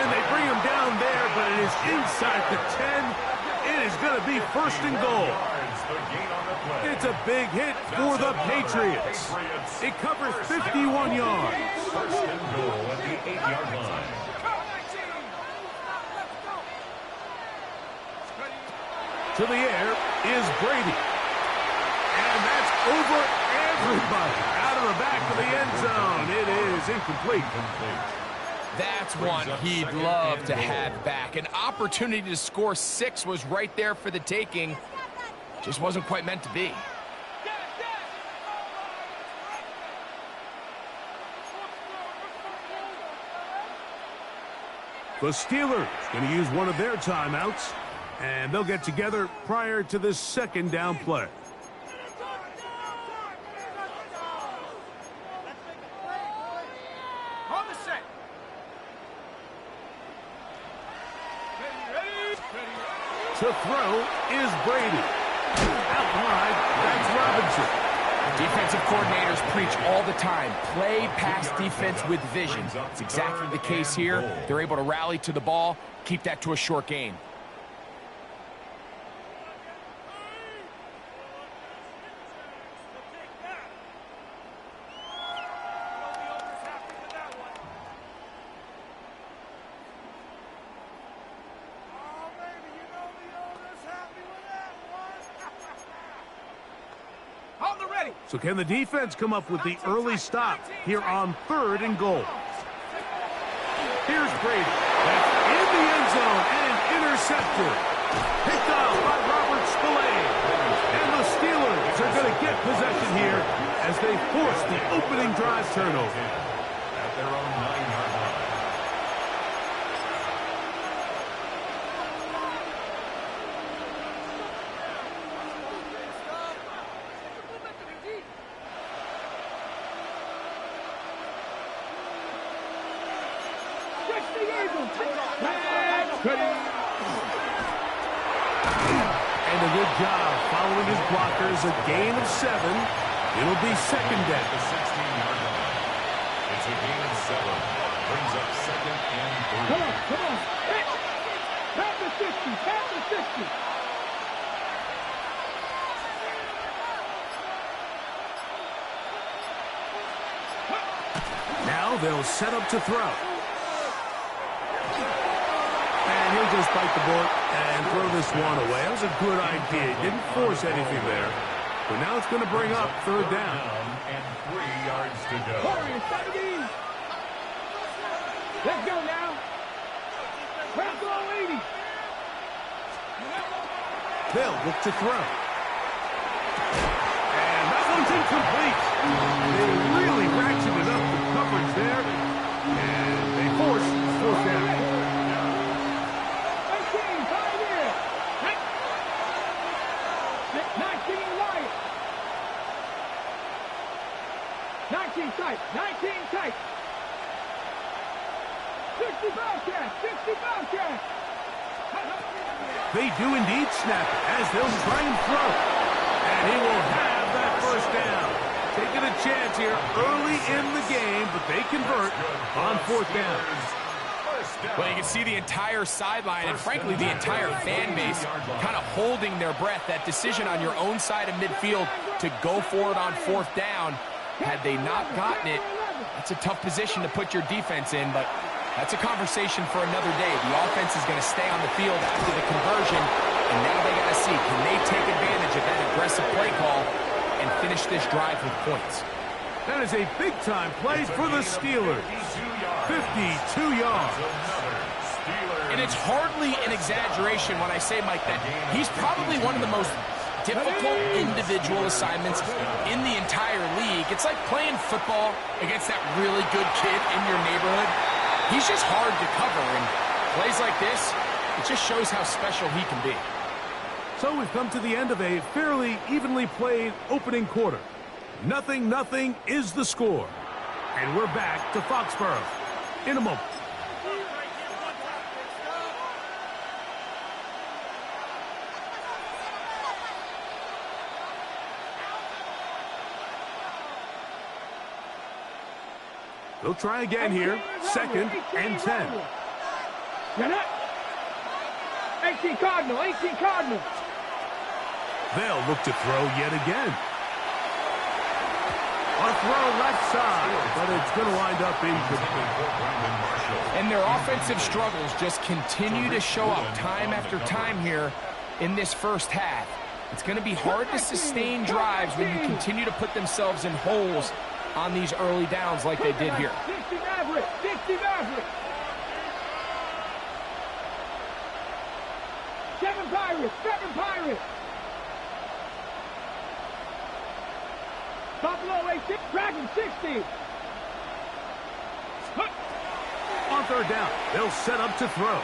And they bring him down there, but it is inside the 10. It is going to be 1st and goal. It's a big hit for the Patriots. It covers 51 yards. 1st and goal at the 8-yard line. To the air is Brady. And that's over everybody. Out of the back of the end zone. It is incomplete. That's one he'd love to have back. An opportunity to score 6 was right there for the taking. Just wasn't quite meant to be. The Steelers going to use one of their timeouts, and they'll get together prior to this 2nd down play. On the set. Ready. To throw is Brady. Out wide, that's Robinson. Defensive coordinators preach all the time, play pass defense with vision. It's exactly the case here. They're able to rally to the ball, keep that to a short gain. So can the defense come up with the early stop here on 3rd and goal? Here's Brady. That's in the end zone and intercepted. Picked off by Robert Spillane. And the Steelers are going to get possession here as they force the opening drive turnover. At their own 9-yard line. And a good job following his blockers. A gain of 7. It'll be 2nd down. The 16-yard line. It's a gain of 7. Brings up 2nd and 3. Come on. Tap the 60. Tap the 60. Now they'll set up to throw. And he'll may just bite the bullet and throw this one away. That was a good idea. He didn't force anything there. But now it's going to bring up third down. And 3 yards to go. Warriors 70. Let's go now. Bronco 80. They'll look to throw. And that one's incomplete. They really ratcheted up the coverage there. And they force fourth down. 18, Pioneer. 19, Lion. 19 tight, 19 tight. 60 Bobcat, 60 Bobcat. They do indeed snap it as they'll try and throw. And he will have that first down. Taking a chance here early in the game, but they convert on fourth down. Well, you can see the entire sideline and, frankly, the entire fan base kind of holding their breath. That decision on your own side of midfield to go for it on fourth down, had they not gotten it, that's a tough position to put your defense in, but that's a conversation for another day. The offense is going to stay on the field after the conversion, and now they got to see, can they take advantage of that aggressive play call and finish this drive with points? That is a big-time play for the Steelers. 52 yards. And it's hardly an exaggeration when I say, Mike, that he's probably one of the most difficult individual assignments in the entire league. It's like playing football against that really good kid in your neighborhood. He's just hard to cover, and plays like this, it just shows how special he can be. So we've come to the end of a fairly evenly played opening quarter. 0-0 is the score. And we're back to Foxborough in a moment. They'll try again here. 2nd and 10. You're not. 18 Cardinal, 18 Cardinal. They'll look to throw yet again. A throw left side, but it's going to wind up incomplete. And their offensive struggles just continue to show up time after time here in this first half. It's going to be hard to sustain drives when you continue to put themselves in holes on these early downs like they did here. 60 Maverick, 60 Maverick. 7 Pirates, 7 Pirates. Buffalo 86, Dragon 60. On third down, they'll set up to throw.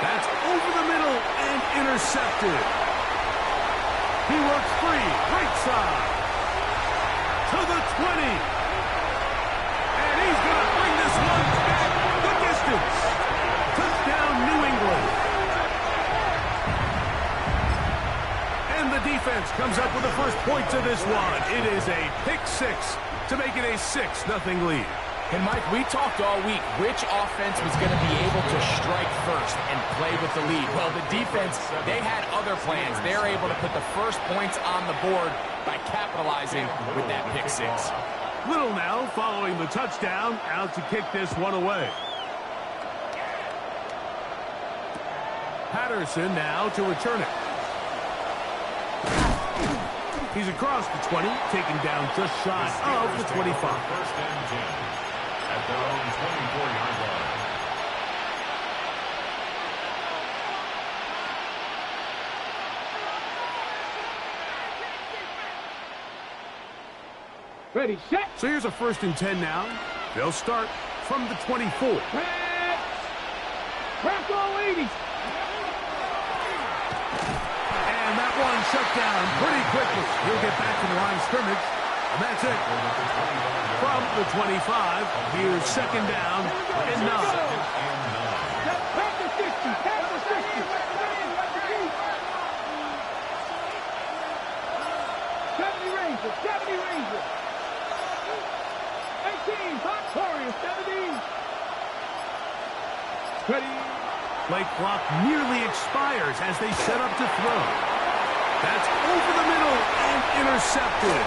That's over the middle and intercepted. He works free, right side. To the 20. And he's going to bring this one back the distance. Touchdown, New England. And the defense comes up with the first points of this one. It is a pick six to make it a 6-0 lead. And, Mike, we talked all week which offense was going to be able to strike first and play with the lead. Well, the defense, they had other plans. They're able to put the first points on the board by capitalizing with that pick six. Little now following the touchdown, out to kick this one away. Patterson now to return it. He's across the 20, taken down just shy of the 25. First and 10 at their own 24-yard line. Ready, set. So here's a 1st and 10 now. They'll start from the 24. Bronco 80. And that one shut down pretty quickly. He'll get back to the line of scrimmage. And that's it. From the 25, here's 2nd down and 9. Panther 60, Panther 60. 70 Rangers, 70 Rangers. 18, Fox Warriors, 17. Ready. Play clock nearly expires as they set up to throw. That's over the middle and intercepted.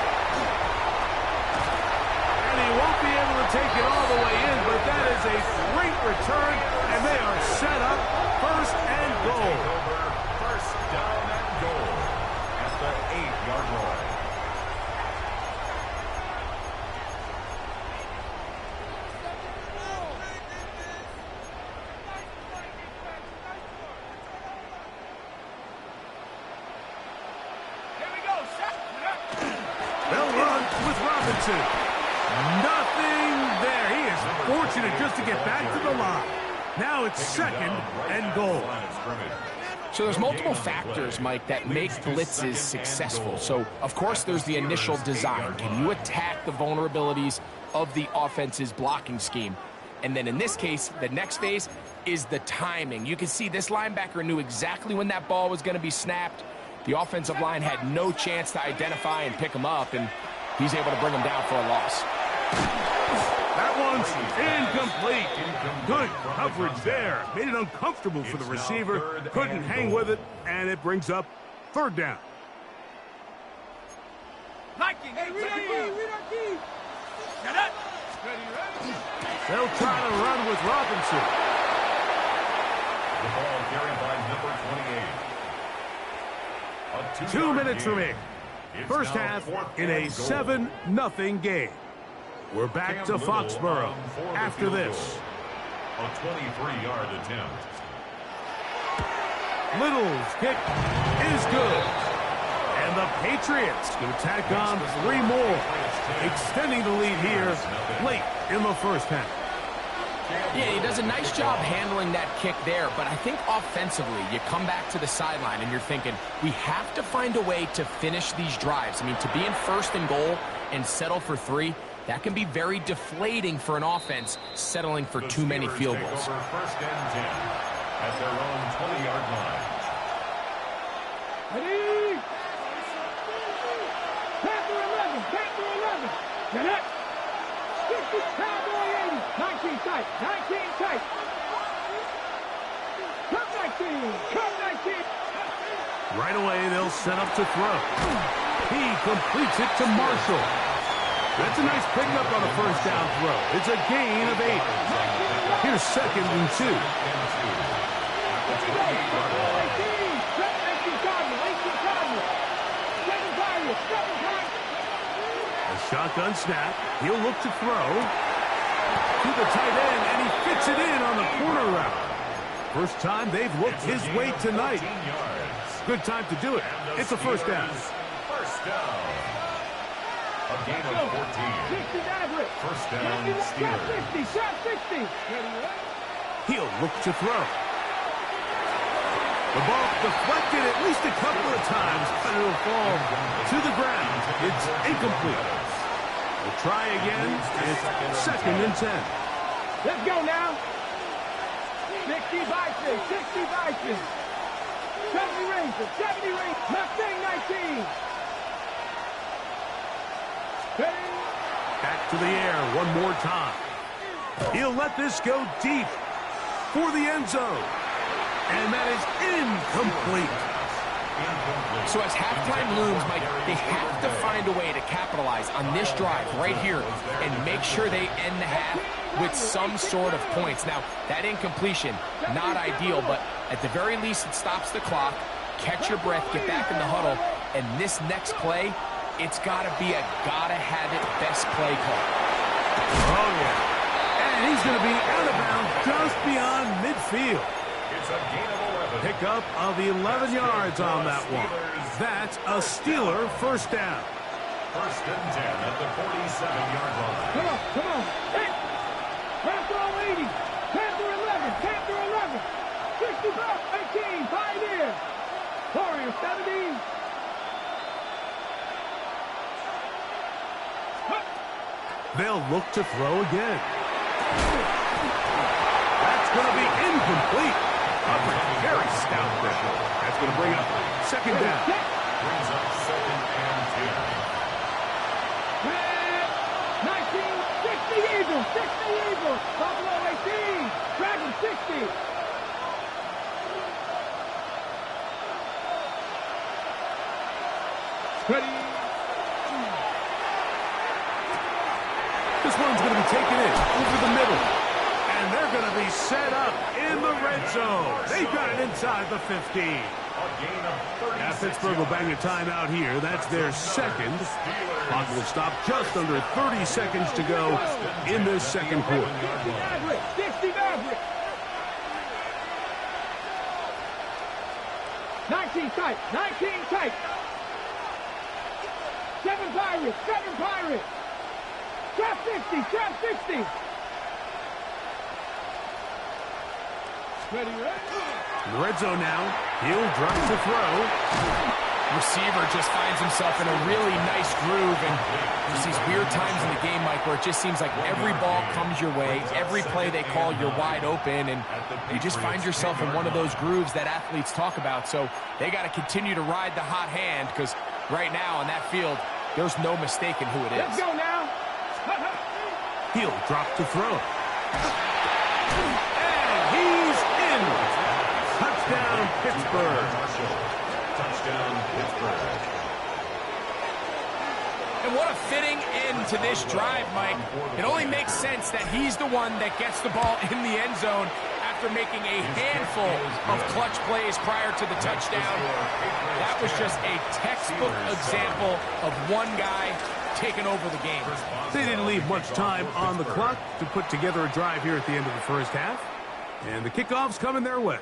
And he won't be able to take it all the way in, but that is a great return, and they are set up Robinson. Nothing there. He is fortunate just to get back to the line. Now it's second and goal. So there's multiple factors, Mike, that make blitzes successful. So, of course, there's the initial design. Can you attack the vulnerabilities of the offense's blocking scheme? And then in this case, the next phase is the timing. You can see this linebacker knew exactly when that ball was going to be snapped. The offensive line had no chance to identify and pick him up, and he's able to bring him down for a loss. That one's incomplete. Good coverage there. Made it uncomfortable for the receiver. Couldn't hang with it, and it brings up third down. They'll try to run with Robinson. The ball carried by number 28. 2 minutes remaining. First half in a 7-0 game. We're back to Foxborough after this. A 23-yard attempt. Little's kick is good. And the Patriots going to tack on 3 more, extending the lead here late in the first half. Yeah, he does a nice job handling that kick there, but I think offensively, you come back to the sideline and you're thinking, we have to find a way to finish these drives. I mean, to be in first and goal and settle for 3, that can be very deflating for an offense settling for too many field goals. First and 10 at their own 20-yard line. Ready? Panther 11, Panther 11. Get it. 60, Cowboy 80. 19 tight, 19 tight. Come 19, come 19. Right away, they'll set up to throw. He completes it to Marshall. That's a nice pickup on a first down throw. It's a gain of 8. Here's second and 2. A shotgun snap. He'll look to throw to the tight end, and he fits it in on the corner route. First time they've looked his way tonight. Good time to do it. It's a first down. First down. A gain of 14. 60 average. First down, Steelers. Shot 60. He'll look to throw. The ball deflected at least a couple of times, but it'll fall to the ground. It's incomplete. We'll try again. It's second and 10. Let's go now. 60 Bison, 60 Bison. 70 Rangers, 70 Rangers. Mustang 19. Back to the air one more time. He'll let this go deep for the end zone. And that is incomplete. So as halftime looms, Mike, they have to find a way to capitalize on this drive right here and make sure they end the half with some sort of points. Now, that incompletion, not ideal, but at the very least it stops the clock. Catch your breath, get back in the huddle, and this next play, it's got to be a gotta-have-it best play call. Oh, yeah. And he's going to be out of bounds just beyond midfield. It's a gain of 11. Pickup of 11 yards on that one. That's a Steeler first down. First and 10 at the 47-yard line. Come on, come on. Hit. Panther 80. Panther 11. Panther 11. 65, 18. Pioneer. Warrior 70. They'll look to throw again. That's going to be incomplete. Coverage very stout there. That's going to bring up second down. Brings up second and 10. 19, 60 Eagles, 60 Eagles. Buffalo 18. Dragon 60. Ready. This one's going to be taken in over the middle. And they're going to be set up in the red zone. They've got it inside the 15. Now Pittsburgh will bang a timeout here. That's their second. Clock will stop just under 30 seconds to go in this second quarter. 60 Maverick, 60 Maverick. 19 tight, 19 tight. 7 Pirates, 7 Pirates. Trap 60, trap 60. Ready, ready. In the red zone now. He'll drop to throw. Receiver just finds himself in a really nice groove, and there's these weird times in the game, Mike, where it just seems like every ball comes your way, every play they call, you're wide open, and you just find yourself in one of those grooves that athletes talk about. So they got to continue to ride the hot hand, because right now on that field, there's no mistaking who it is. Let's go now. He'll drop to throw. And he's in. Touchdown, Pittsburgh. Touchdown, Pittsburgh. And what a fitting end to this drive, Mike. It only makes sense that he's the one that gets the ball in the end zone after making a handful of clutch plays prior to the touchdown. That was just a textbook example of one guy taking over the game. They didn't leave much time on the clock to put together a drive here at the end of the first half. And the kickoff's coming their way.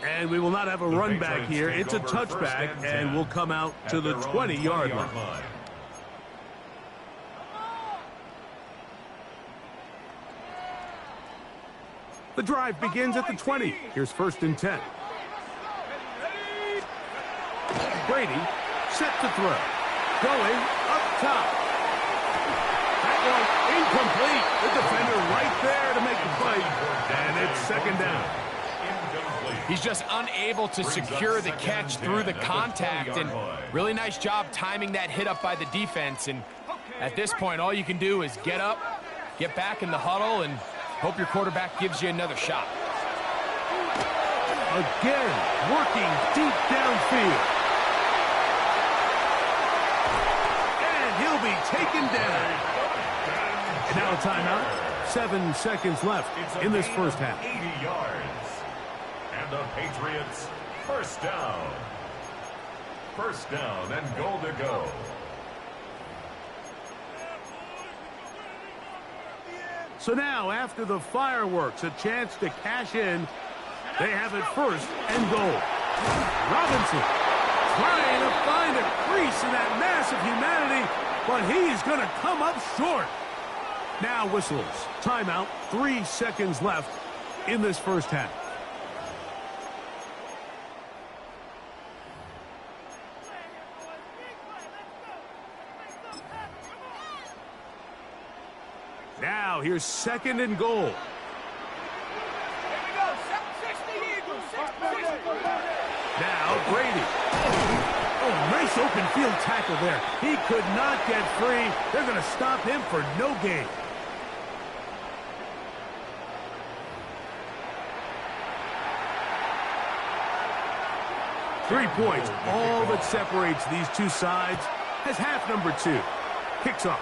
And we will not have a run back here. It's a touchback, and we'll come out to the 20-yard line. The drive begins at the 20. Here's 1st and 10. Brady set to throw. Going up top. That one incomplete. The defender right there to make the play. And it's 2nd down. He's just unable to secure the catch through the contact, and really nice job timing that hit up by the defense. And at this point, all you can do is get up, get back in the huddle, and hope your quarterback gives you another shot. Again, working deep downfield. And he'll be taken down. Now a timeout. 7 seconds left in this first half. 80 yards. And the Patriots, 1st down. 1st down and goal to go. So now, after the fireworks, a chance to cash in. They have it 1st and goal. Robinson trying to find a crease in that mass of humanity, but he's going to come up short. Now whistles. Timeout. 3 seconds left in this first half. Now, here's 2nd and goal. Now, Brady. Oh, nice open field tackle there. He could not get free. They're going to stop him for no gain. Three points, all that separates these two sides, as half number 2 kicks off.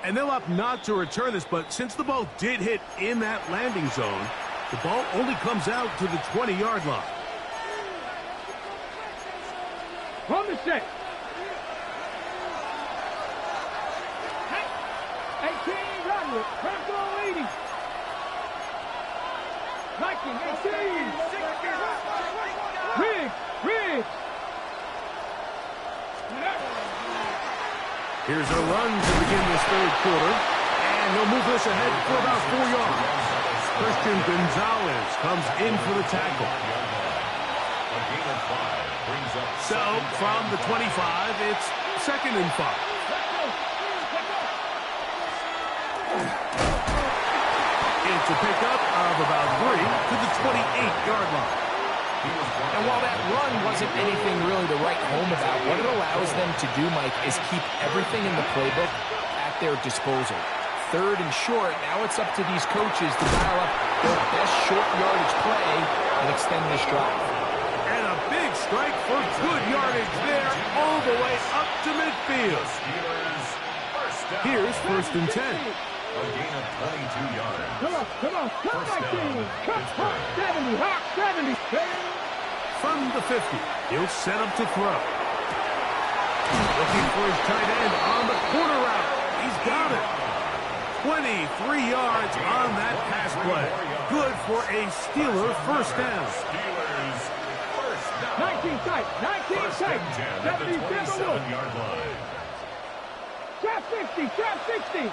And they'll opt not to return this, but since the ball did hit in that landing zone, the ball only comes out to the 20-yard line. From the set. 18, Roderick. Purple 80. 19, 18. Riggs. Here's a run to begin this 3rd quarter, and he'll move this ahead for about 4 yards. Christian Gonzalez comes in for the tackle. So, from the 25, it's 2nd and 5. It's a pickup of about 3 to the 28-yard line. And while that run wasn't anything really to write home about, what it allows them to do, Mike, is keep everything in the playbook at their disposal. 3rd and short, now it's up to these coaches to dial up their best short yardage play and extend this drive. And a big strike for good yardage there, all the way up to midfield. Here's 1st and 10. A gain of 22 yards. Come on, my team. Hawk 70, Hawk 70. From the 50, he'll set up to throw. Looking for his tight end on the corner route. He's got it. 23 yards on that pass play. Good for a Steeler 1st down. Steelers, 1st down. 19 tight, 19 tight. 77 27-yard line. Trap 60, trap 60.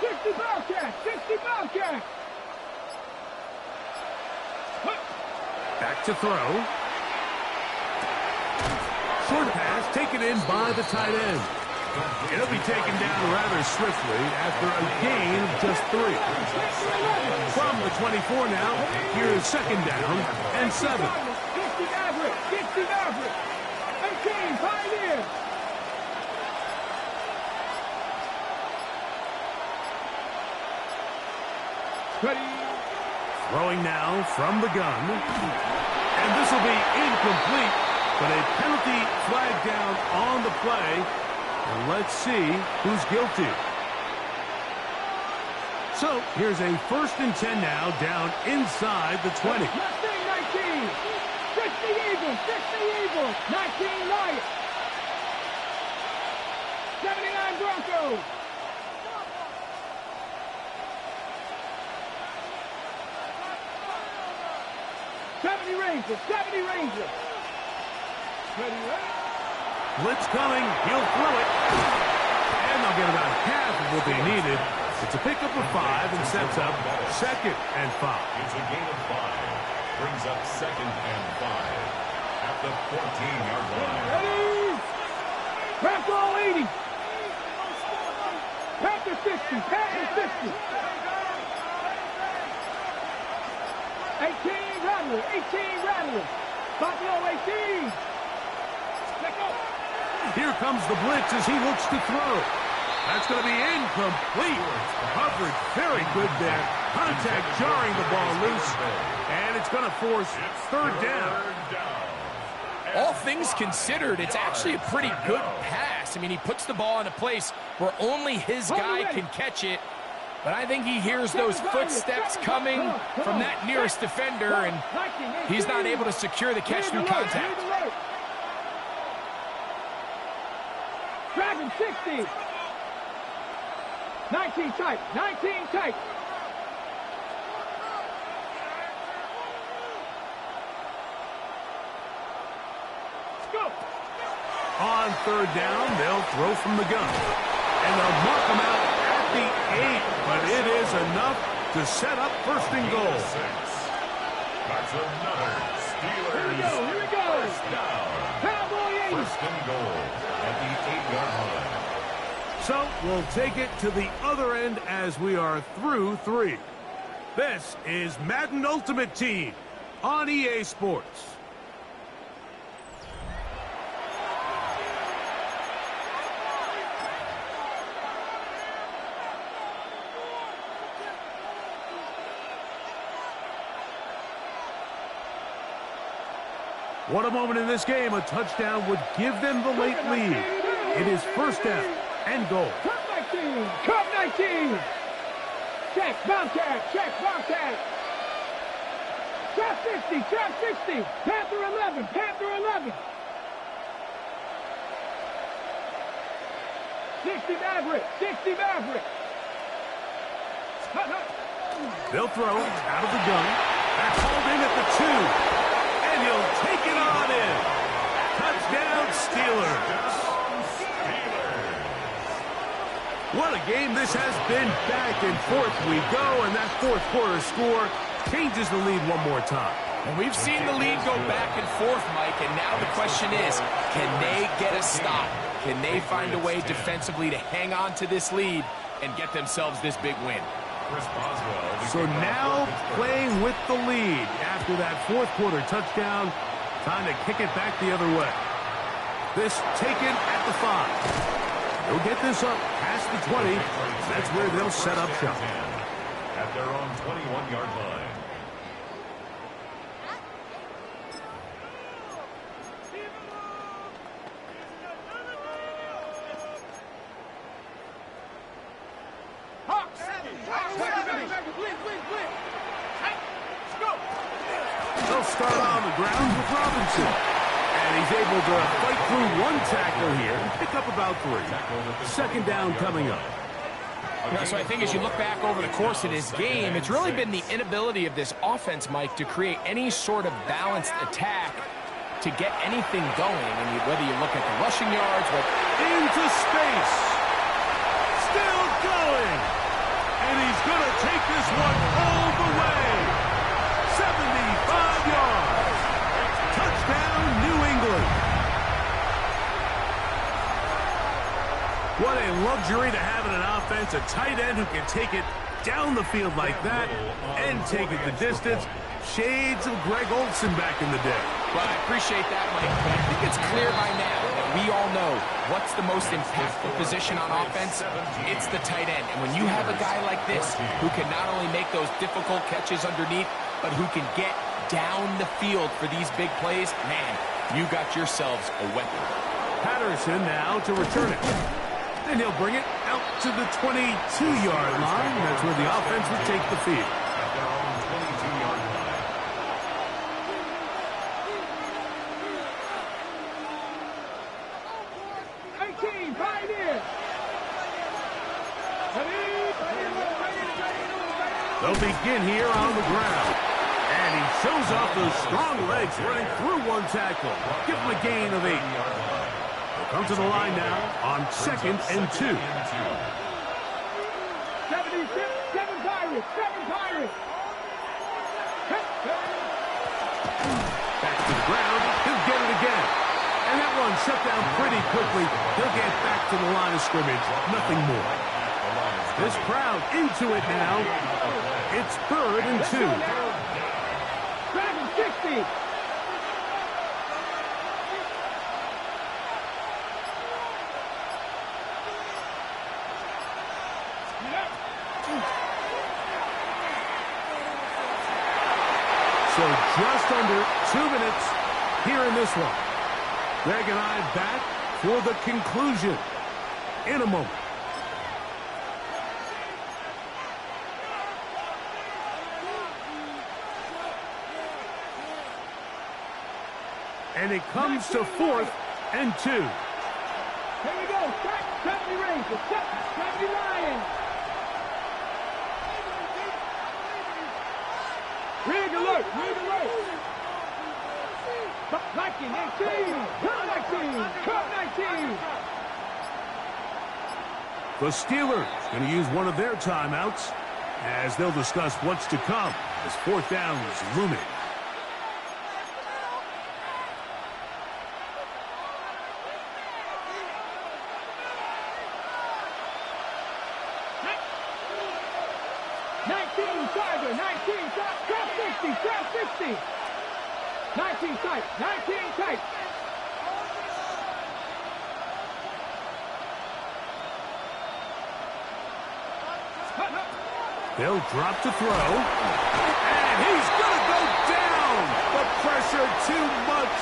60 Bobcat, 60 Bobcat. Back to throw. Short pass taken in by the tight end. It'll be taken down rather swiftly after a gain of just 3. From the 24 now, here's second down and 7. 60 Maverick, 60 Maverick. 18, Pioneer. Ready. Throwing now from the gun. And this will be incomplete, but a penalty flag down on the play. And let's see who's guilty. So here's a 1st and 10 now, down inside the 20. Mustang 19. 60 Eagles, 60 Eagles. 19 Lions. 79 Broncos. Rangers, 70 Rangers. Ready, ready. Blitz coming, he'll throw it. And they'll get about half of what they needed. It's a pickup of 5 and sets up 2nd and 5. It's a gain of 5. Brings up 2nd and 5 at the 14-yard line. Ready. Craft all 80. Panther 60, Panther 60. 18 Rattler, 18 Rattler. Buffalo 18. Let's go. Here comes the blitz as he looks to throw. That's going to be incomplete. Coverage very good there. Contact jarring the ball loose. And it's going to force 3rd down. All things considered, it's actually a pretty good pass. I mean, he puts the ball in a place where only his guy can catch it. But I think he hears those footsteps coming from that nearest defender, and he's not able to secure the catch through contact. Dragon 60. 19 tight, 19 tight. Let's go. On 3rd down, they'll throw from the gun. And they'll mark him out at the 8. But it is enough to set up 1st and goal. That's another Steelers. Here we go. First down. Cowboy 80. 1st and goal at the 8-yard line. So we'll take it to the other end as we are through 3. This is Madden Ultimate Team on EA Sports. What a moment in this game. A touchdown would give them the late lead. It is 1st down and goal. Cup 19. Cup 19. Check, Bobcat. Check, Bobcat. Trap 60. Trap 60. Panther 11. Panther 11. 60 Maverick. 60 Maverick. They'll throw out of the gun. That's hauled in at the 2. And he'll take it on in. Touchdown, Steelers. What a game this has been. Back and forth we go, and that 4th quarter score changes the lead one more time. And we've seen the lead go back and forth, Mike, and now the question is, can they get a stop? Can they find a way defensively to hang on to this lead and get themselves this big win? So now playing with the lead after that 4th quarter touchdown. Time to kick it back the other way. This taken at the 5. They'll get this up past the 20. That's where they'll set up shop. At their own 21-yard line. They'll start on the ground with Robinson. And he's able to fight through 1 tackle here and pick up about 3. 2nd down coming up. So I think as you look back over the course of this game, it's really been the inability of this offense, Mike, to create any sort of balanced attack to get anything going. And whether you look at the rushing yards, into space. Still going. And he's going to take this one all the way. 75 yards. Touchdown, New England. What a luxury to have in an offense, a tight end who can take it down the field like that and take it the distance. Shades of Greg Olsen back in the day. Well, I appreciate that, Mike, but I think it's clear by now that we all know what's the most impactful position on offense. It's the tight end. And when you have a guy like this who can not only make those difficult catches underneath, but who can get down the field for these big plays, man, you got yourselves a weapon. Patterson now to return it. And he'll bring it out to the 22-yard line. That's where the offense would take the field. At their own 22-yard line. They'll begin here on the ground. And he shows off those strong legs running through one tackle. Give him a gain of 8. They'll come to the line now on 2nd and 2. 76, 7 Pirates, 7 Pirates. Back to the ground. He'll get it again. And that one shut down pretty quickly. He'll get back to the line of scrimmage. Nothing more. This crowd into it now. It's 3rd and 2. 760. So just under 2 minutes here in this one. Greg and I back for the conclusion in a moment. And it comes to 4th and 2. Here we go. 70 Rangers, 70 Lions. Rig alert, rig alert. 19, 18, cut 19, cut 19. The Steelers going to use one of their timeouts as they'll discuss what's to come as 4th down is looming. Trap 60. 19 tight, 19 tight. They'll drop to throw. And he's going to go down. The pressure too much.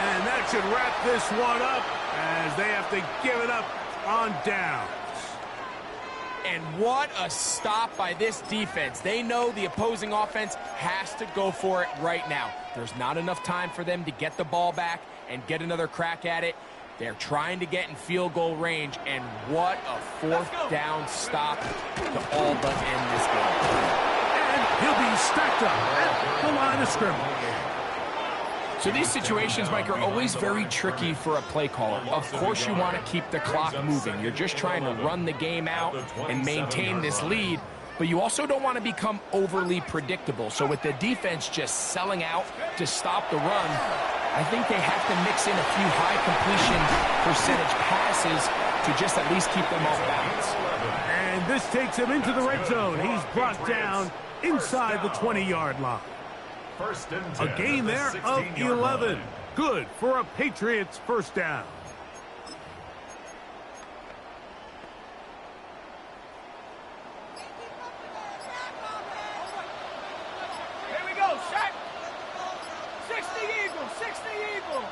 And that should wrap this one up as they have to give it up on downs. And what a stop by this defense. They know the opposing offense has to go for it right now. There's not enough time for them to get the ball back and get another crack at it. They're trying to get in field goal range, and what a 4th down stop to all but end this game. And he'll be stacked up at the line of scrimmage. So these situations, Mike, are always very tricky for a play caller. Of course you want to keep the clock moving. You're just trying to run the game out and maintain this lead, but you also don't want to become overly predictable. So with the defense just selling out to stop the run, I think they have to mix in a few high completion percentage passes to just at least keep them off balance. And this takes him into the red zone. He's brought down inside the 20-yard line. A gain there of 11. Good for a Patriots first down. Here we go, set. 60 Eagles, 60 Eagles.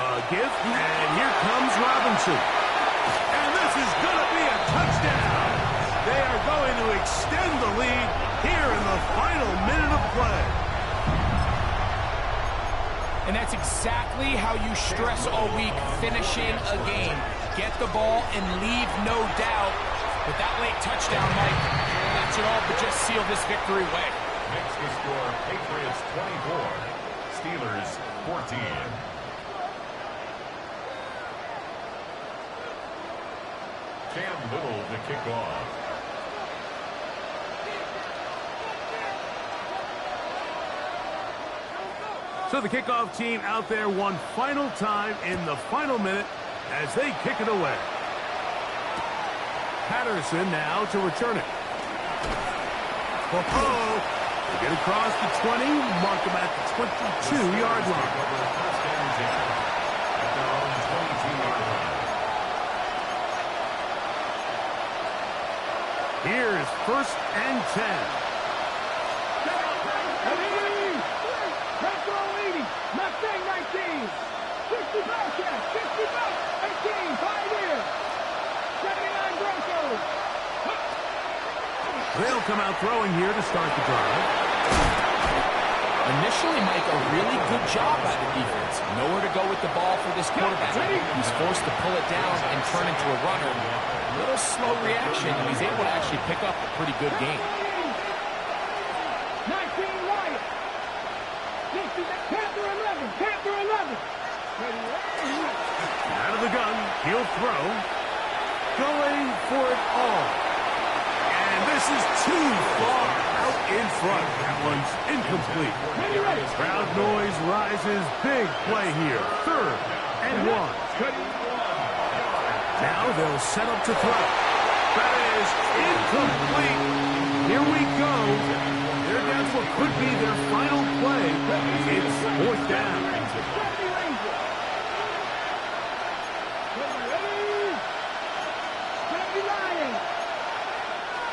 A gift, and here comes Robinson. And this is going to be a touchdown. They are going to extend the lead here in the final minute of play. And that's exactly how you stress all week, finishing a game. Get the ball and leave no doubt. But that late touchdown, Mike, that should all but just seal this victory away. Makes the score Patriots 24, Steelers 14. Cam Little to kick off. So the kickoff team out there one final time in the final minute as they kick it away. Patterson now to return it. Oh, they get across the 20, mark them at the 22-yard line. At their own 22-yard line. Here's 1st and 10. Mustang 19. 60 Bobcat. 60 Bucks. 18. Pioneer. 79 Broncos. They'll come out throwing here to start the drive. Initially, Mike, a really good job by the defense. Nowhere to go with the ball for this quarterback. He's forced to pull it down and turn into a runner. A little slow reaction, and he's able to actually pick up a pretty good game. 19 Wyatt. 60 Panther 11. Panther 11. Out of the gun, he'll throw. Going for it all. And this is too far out in front. That one's incomplete. Crowd noise rises. Big play here. 3rd and 1. Now they'll set up to throw. That is incomplete. Here we go. They're down to what could be their final play. It's 4th down.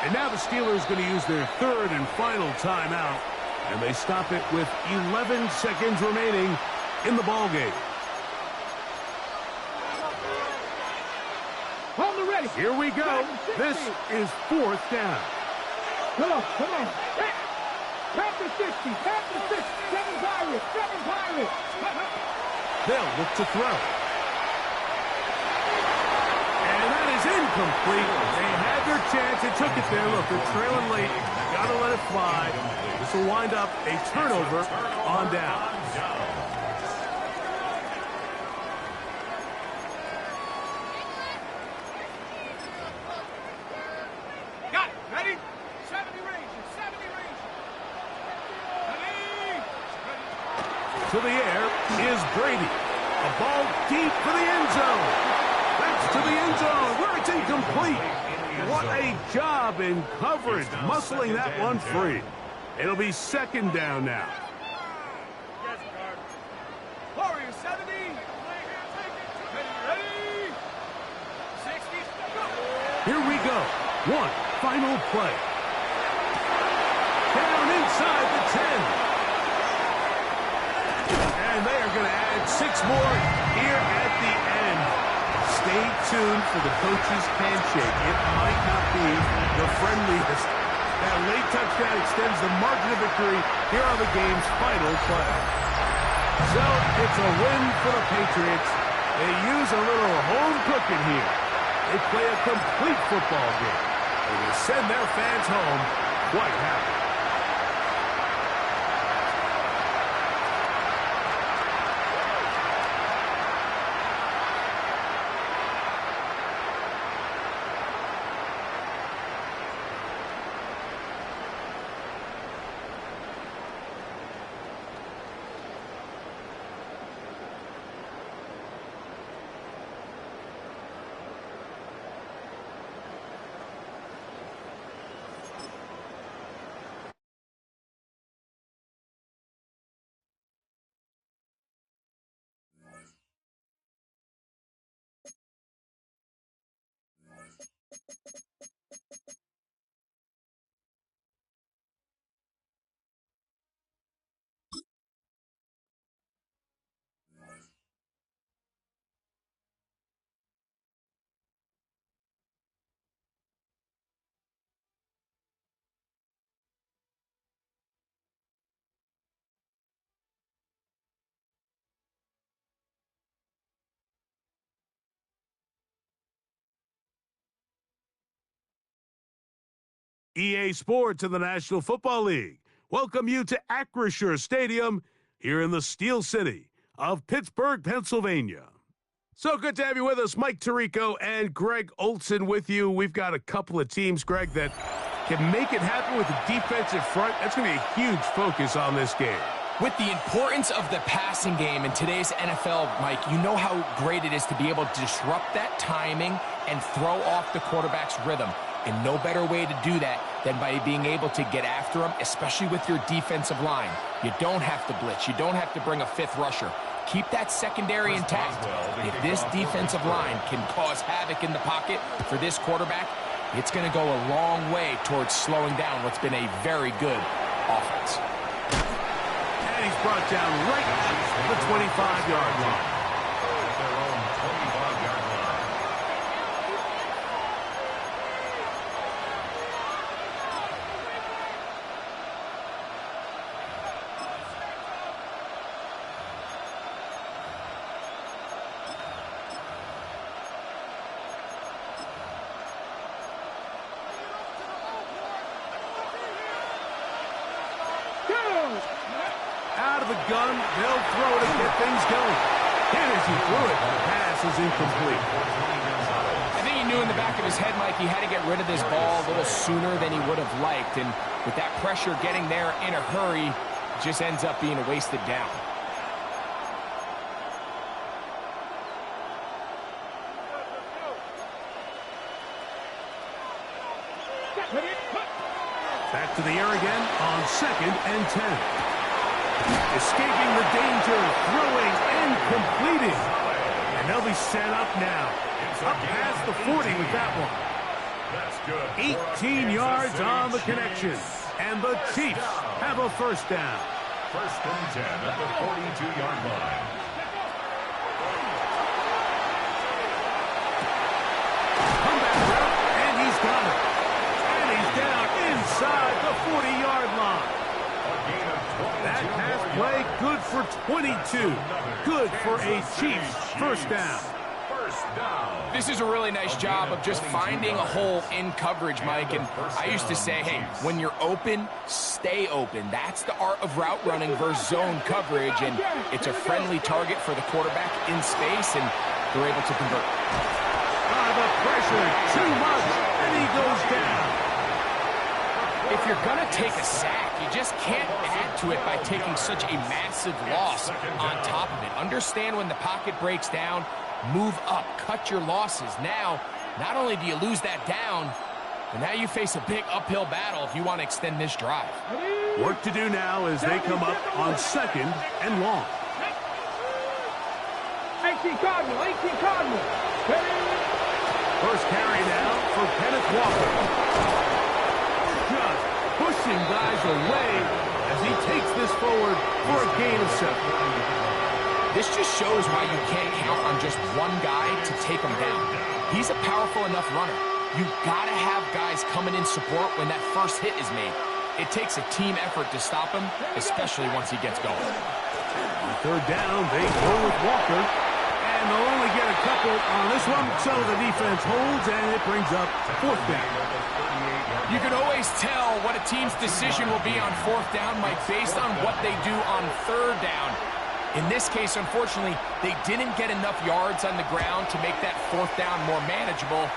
And now the Steelers going to use their 3rd and final timeout. And they stop it with 11 seconds remaining in the ballgame. On the ready. Here we go. This is 4th down. Come on. Panther 60. Panther 6. 7 Pirates. 7 Pirates. They'll look to throw. And that is incomplete. They had their chance. They took it there. Look, they're trailing late. Got to let it fly. This will wind up a turnover on down. Got it. Ready? 70 range. 70 range. Ready? To the air is Brady. A ball deep for the end zone. That's to the end zone where it's incomplete. What a job in coverage, muscling that one free. It'll be 2nd down now. Yes, guard. Warrior 70. Ready? 60. Go. Here we go. One final play. Down inside the 10. And they are going to add 6 more here at the end. Stay tuned for the coach's handshake. It might not be the friendliest. That late touchdown extends the margin of victory here on the game's final play. So it's a win for the Patriots. They use a little home cooking here. They play a complete football game. And they send their fans home quite happy. EA Sports and the National Football League welcome you to Acrisure Stadium. here in the Steel City of Pittsburgh, Pennsylvania. So good to have you with us. Mike Tirico and Greg Olson with you. We've got a couple of teams, Greg, that can make it happen with the defensive front. That's going to be a huge focus on this game. With the importance of the passing game in today's NFL, Mike, you know how great it is to be able to disrupt that timing and throw off the quarterback's rhythm. And no better way to do that than by being able to get after them, especially with your defensive line. You don't have to blitz. You don't have to bring a fifth rusher. Keep that secondary intact. If this defensive line can cause havoc in the pocket for this quarterback, it's going to go a long way towards slowing down what's been a very good offense. And he's brought down right at the 25-yard line. At their own 25-yard line. Out of the gun, they'll throw to get things going. And as he threw it, the pass is incomplete. I think he knew in the back of his head, Mike, he had to get rid of this ball a little sooner than he would have liked. And with that pressure getting there in a hurry, it just ends up being a wasted down. Back to the air again on 2nd and 10. Escaping the danger, throwing and completing. And they'll be set up now. Up past the 40 with that one. 18 yards on the connection. And the Chiefs have a first down. 1st and 10 at the 42-yard line. Comeback route, and he's got it. And he's down inside the 40-yard line. That pass play, good for 22. Good for a Chiefs first down. This is a really nice job of just finding a hole in coverage, Mike. And I used to say, hey, when you're open, stay open. That's the art of route running versus zone coverage. And it's a friendly target for the quarterback in space, and they're able to convert. The pressure, too much, and he goes down. If you're going to take a sack, you just can't add to it by taking such a massive loss on top of it. Understand when the pocket breaks down, move up, cut your losses. Now, not only do you lose that down, but now you face a big uphill battle if you want to extend this drive. Work to do now as they come up on 2nd and long. 18 Cardinal, 18 Cardinal. First carry now for Kenneth Walker. Just pushing guys away as he takes this forward for a gain of 7. This just shows why you can't count on just one guy to take him down. He's a powerful enough runner. You've got to have guys coming in support when that first hit is made. It takes a team effort to stop him, especially once he gets going. On 3rd down, they go with Walker. And they'll only get a couple on this one, so the defense holds, and it brings up 4th down. You can always tell what a team's decision will be on 4th down, Mike, based on what they do on 3rd down. In this case, unfortunately, they didn't get enough yards on the ground to make that 4th down more manageable.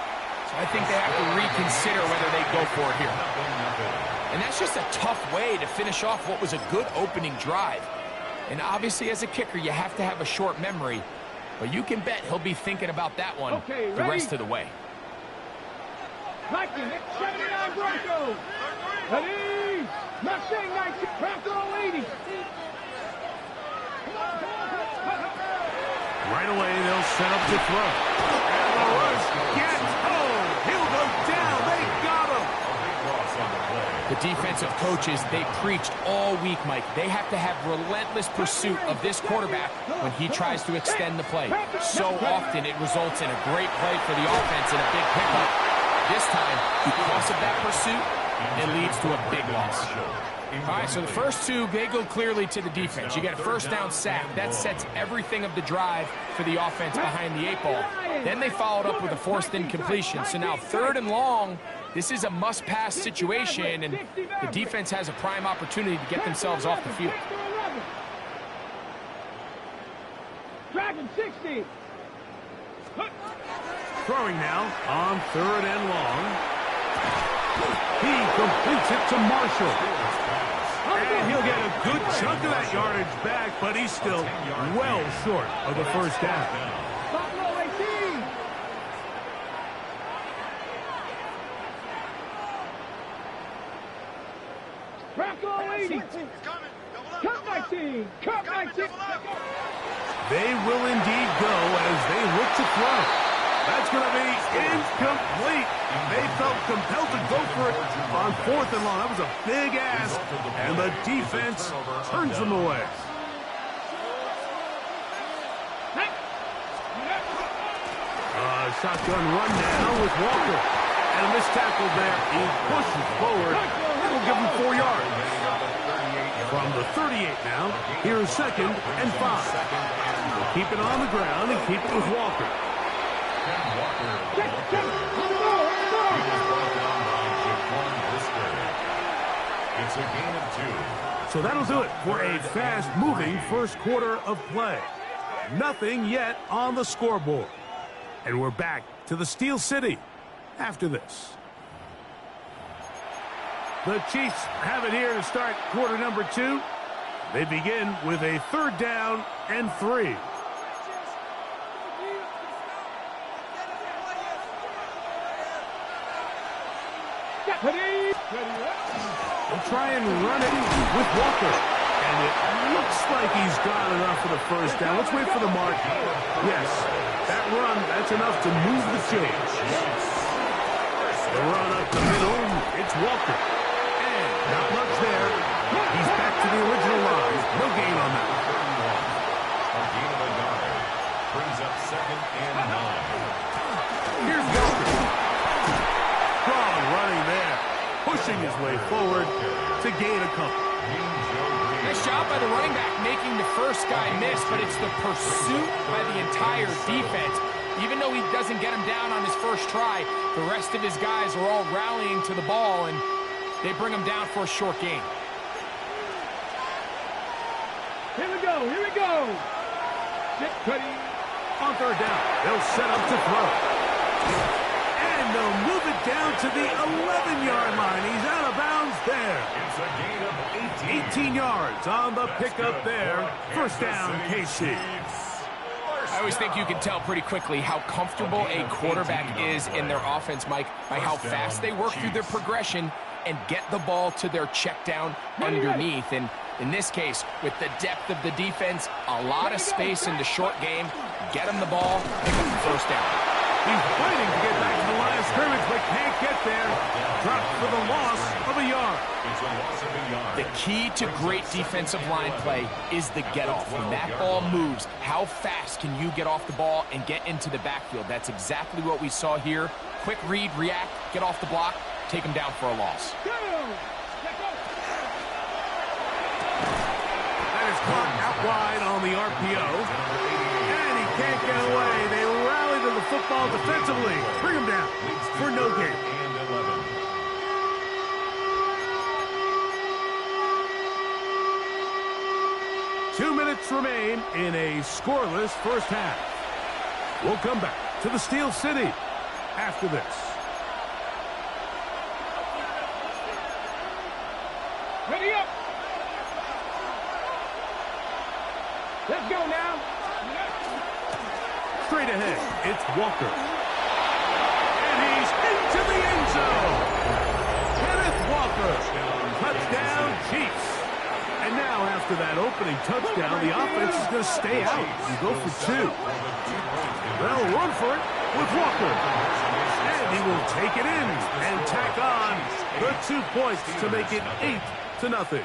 So I think they have to reconsider whether they go for it here. And that's just a tough way to finish off what was a good opening drive. And obviously, as a kicker, you have to have a short memory. But you can bet he'll be thinking about that one the rest of the way. Mikey, 79 Broncos. Ready? Mustang 19, Bronco 80. Right away, they'll set up to throw. And the rush gets home. He'll go down. They got him. The defensive coaches, they preached all week, Mike. They have to have relentless pursuit of this quarterback when he tries to extend the play. So often it results in a great play for the offense and a big pickup. This time, because of that pursuit, it leads to a big loss. All right, so the first two, they go clearly to the defense. You get a first down sack. That sets everything of the drive for the offense behind the 8 ball. Then they followed up with a forced incompletion. So now 3rd and long, this is a must-pass situation, and the defense has a prime opportunity to get themselves off the field. and 60. Throwing now on 3rd and long. He completes it to Marshall. And he'll get a good chunk of that yardage back, but he's still well short of the first down. Buffalo 18. Bronco 80. Cup 19. Cup 19. They will indeed go as they look to throw. That's going to be incomplete. They felt compelled to go for it on 4th and long. That was a big ask, and the defense turns them away. Shotgun run now with Walker. And a missed tackle there. He pushes forward. It'll give him 4 yards. From the 38 now, here's 2nd and 5. We'll keep it on the ground and keep it with Walker. It's a gain of 2. So that'll do it for a fast-moving first quarter of play. Nothing yet on the scoreboard. And we're back to the Steel City after this. The Chiefs have it here to start quarter number 2. They begin with a 3rd down and 3. They'll try and run it with Walker. And it looks like he's got enough for the first down. Let's wait for the mark. Yes, that run, that's enough to move the chains. The run up the middle, it's Walker. And not much there. He's back to the original line. No gain on that. A gain of a yard. Brings up 2nd and 9. Here's Walker. Strong running there. Pushing his way forward to gain a couple. Nice job by the running back making the first guy miss, but it's the pursuit by the entire defense. Even though he doesn't get him down on his first try, the rest of his guys are all rallying to the ball, and they bring him down for a short gain. Here we go. Here we go. On 3rd down, they'll set up to throw. And they'll move it down to the 11-yard line. He's out of bounds there. It's a gain of 18 yards on the pickup there. First down, KC. I always think you can tell pretty quickly how comfortable a quarterback is in their offense, Mike, by how fast they work through their progression and get the ball to their check down underneath. And in this case, with the depth of the defense, a lot of space in the short game, get them the ball, pick up the first down. He's fighting to get back to the line of scrimmage, but can't get there. Dropped for the loss of a yard. It's a loss of a yard. The key to great defensive line play is the get-off. When that ball moves, how fast can you get off the ball and get into the backfield? That's exactly what we saw here. Quick read, react, get off the block, take him down for a loss. That is caught out wide on the RPO. And he can't get away. They rally to the football defensively. Bring him down for no gain. And 11. 2 minutes remain in a scoreless first half. We'll come back to the Steel City after this. Ready up. Let's go now. Straight ahead, it's Walker. And he's into the end zone. Kenneth Walker. Touchdown, Chiefs. And now, after that opening touchdown, the offense is going to stay out and go for 2. They'll run for it with Walker. And he will take it in and tack on the 2 points to make it 8-0.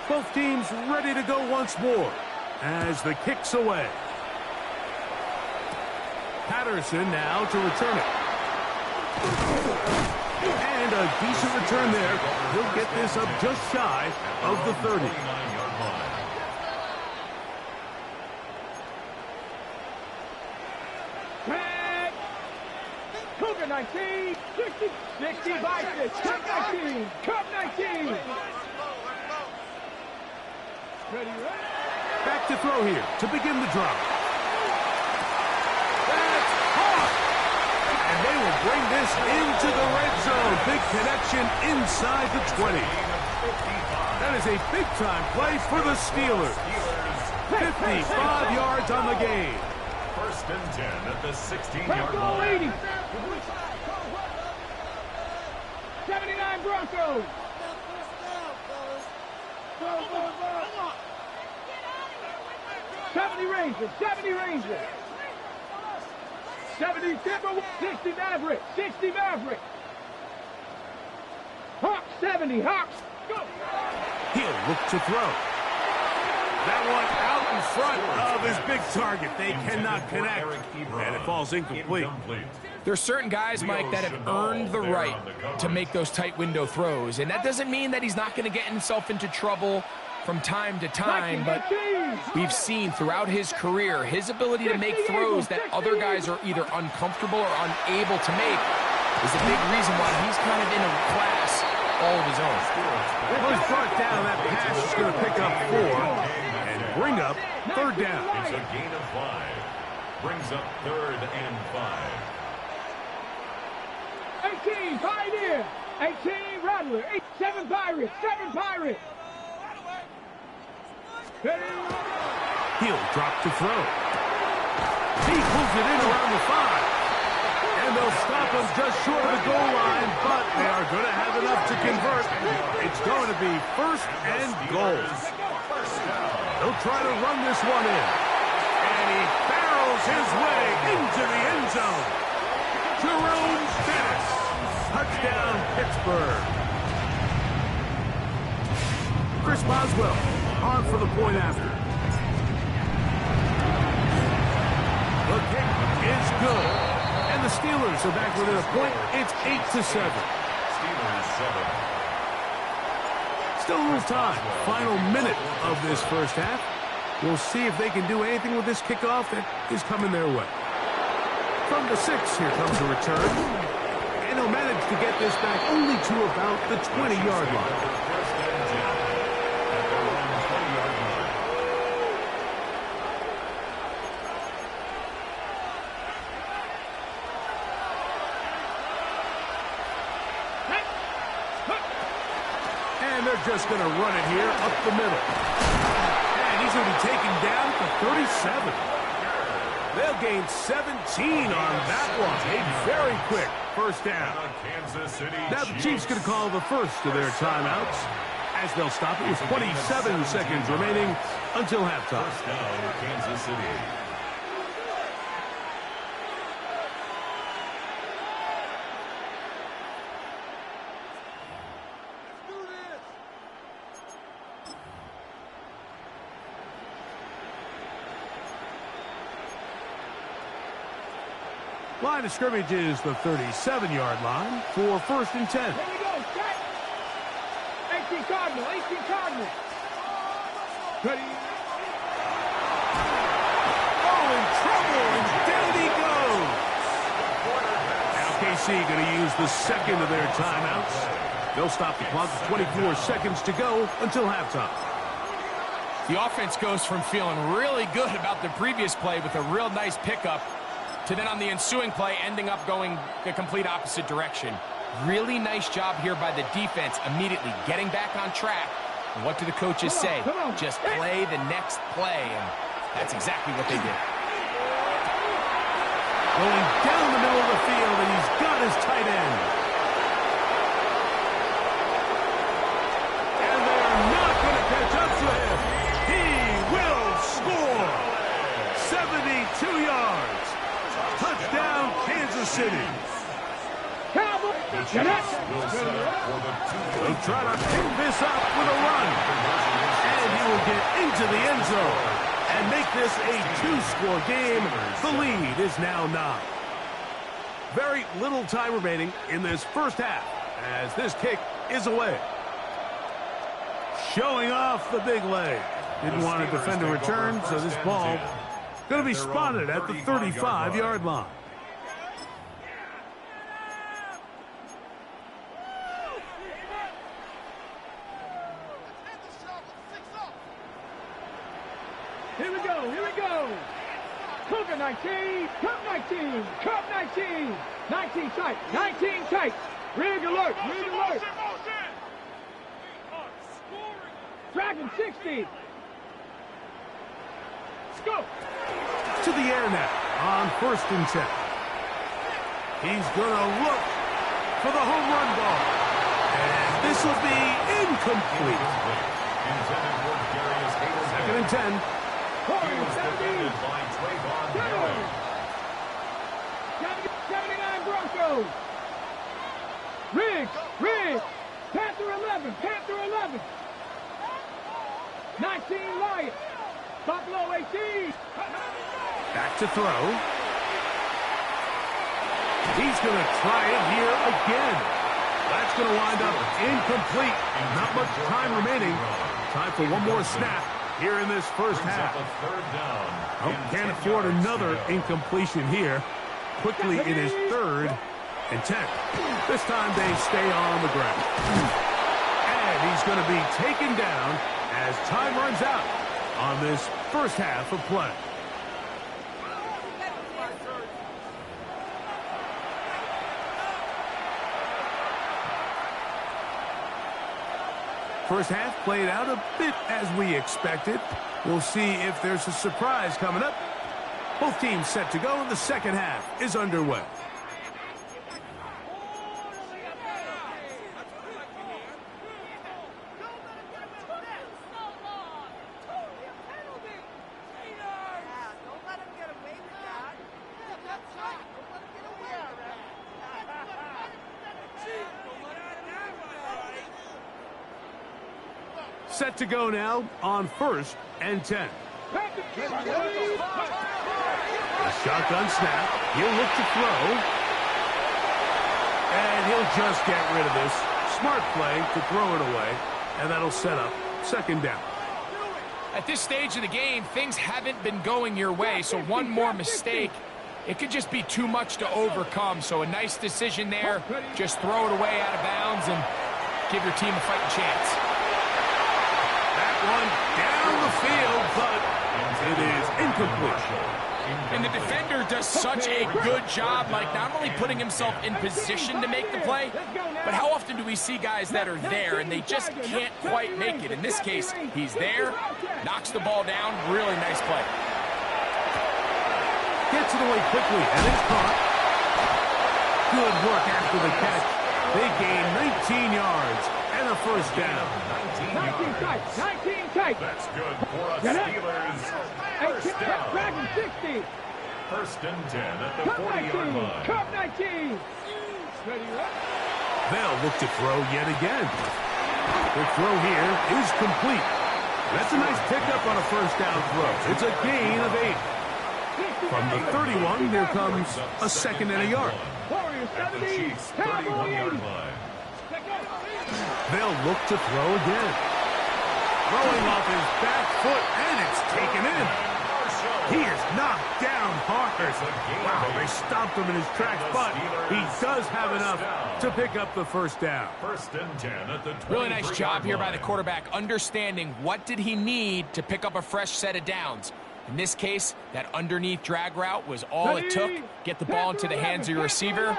Both teams ready to go once more as the kick's away. Patterson now to return it. And a decent return there. He'll get this up just shy of the 30. 39-yard line. Tag. Cougar 19. 60 by 6. Cup 19. Cup 19. Ready, right? Back to throw here to begin the drive. That's hot! And they will bring this into the red zone. Big connection inside the 20. That is a big-time play for the Steelers. 55 yards on the game. First and 10 at the 16-yard line. 79 Broncos. 70 Rangers. 70 Rangers. 70 Timberwolves. 60 Mavericks. 60 Mavericks. Hawks 70. Hawks. Go. He'll look to throw. That one out in front of his big target. They cannot connect, and it falls incomplete. There's certain guys, Mike, that have earned the right to make those tight window throws, and that doesn't mean that he's not going to get himself into trouble from time to time, but we've seen throughout his career his ability to make throws that other guys are either uncomfortable or unable to make is a big reason why he's kind of in a class all of his own. Well, he's brought down. That pass is going to pick up 4 and bring up third down. It's a gain of 5. Brings up 3rd and 5. 18 Pioneer. 18 Rattler. 7 Pirates. 7 Pirates. He'll drop to throw. He pulls it in around the 5. And they'll stop him just short of the goal line, but they are going to have enough to convert. It's going to be 1st and goal. They'll try to run this one in. And he barrels his way into the end zone. Jerome Bettis. Touchdown, Pittsburgh. Chris Boswell on for the point after. The kick is good. And the Steelers are back within a point. It's 8-7. Steelers 7. Still a little time. Final minute of this first half. We'll see if they can do anything with this kickoff that is coming their way. From the 6, here comes a return. And he'll manage to get this back only to about the 20-yard line. First and 10 at their own 20-yard line. And they're just going to run it here up the middle. And he's going to be taken down at the 37. They'll gain 17 on that one. A very quick first down. Kansas City Now the Chiefs going to call the first of their timeouts as they'll stop it with 27 seconds remaining until halftime. First down, Kansas City. Line of scrimmage is the 37-yard line for 1st and 10. Here we go. Set. 18 Cardinal. 18 Cardinal. Ready. Oh, in trouble, and down he goes. Now KC going to use the second of their timeouts. They'll stop the clock with 24 seconds to go until halftime. The offense goes from feeling really good about the previous play with a real nice pickup to then on the ensuing play ending up going the complete opposite direction. Really nice job here by the defense immediately getting back on track. And what do the coaches say? Just play the next play, and that's exactly what they did. Going down the middle of the field, and he's got his tight end. And they're not going to catch up to him. He will score. 72 yards. Touchdown, Kansas City. Cowboys. The Chiefs will set up for the 2-point They'll try to pick this up with a run. And he will get into the end zone and make this a 2-score game. The lead is now 9. Very little time remaining in this first half as this kick is away. Showing off the big leg. Didn't want to defend a return, so this ball going to be spotted at the 35-yard line. Here we go, here we go. Cougar 19, Cup 19, Cup 19. 19 tight, 19 tight. Rig alert, rig alert. Dragon 60. Let's go. To the air now on 1st and 10. He's going to look for the home run ball. And this will be incomplete. 2nd and 10. Warriors 70. 79 Broncos. Rig, rig. Panther 11, Panther 11. 19 Lions. Buffalo 18. Back to throw. He's going to try it here again. That's going to wind up incomplete. Not much time remaining. Time for one more snap here in this first half. Oh, can't afford another incompletion here. Quickly in his 3rd and 10. This time they stay on the ground. And he's going to be taken down as time runs out on this first half of play. First half played out a bit as we expected. We'll see if there's a surprise coming up. Both teams set to go, and the second half is underway. Set to go now on 1st and 10. A shotgun snap. He'll look to throw. And he'll just get rid of this. Smart play to throw it away. And that'll set up 2nd down. At this stage of the game, things haven't been going your way, so one more mistake, it could just be too much to overcome. So a nice decision there. Just throw it away out of bounds and give your team a fighting chance. One down the field, but it is incomplete. And the defender does such a good job, like not only putting himself in position to make the play, but how often do we see guys that are there and they just can't quite make it? In this case, he's there, knocks the ball down, really nice play. Gets it away quickly, and it's caught. Good work after the catch. They gain 19 yards and a 1st down. 19 tight, 19 tight. That's good for a Steelers first down. Dragon 60. 1st and 10 at the Cup 40-yard 19, line. Cup 19. They'll look to throw yet again. The throw here is complete. That's a nice pickup on a 1st down throw. It's a gain of 8. From the 31, here comes a 2nd and a yard. Warriors At the 70. Chiefs' Cowboy 31-yard 80. line. They'll look to throw again. Throwing off his back foot, and it's taken in. He is knocked down hard. Wow, they stopped him in his tracks, but he does have enough to pick up the 1st down. 1st and 10 at the 23-yard Really nice job here by the line. quarterback, understanding what did he need to pick up a fresh set of downs. In this case, that underneath drag route was all it took. Get the ball into the hands of your receiver,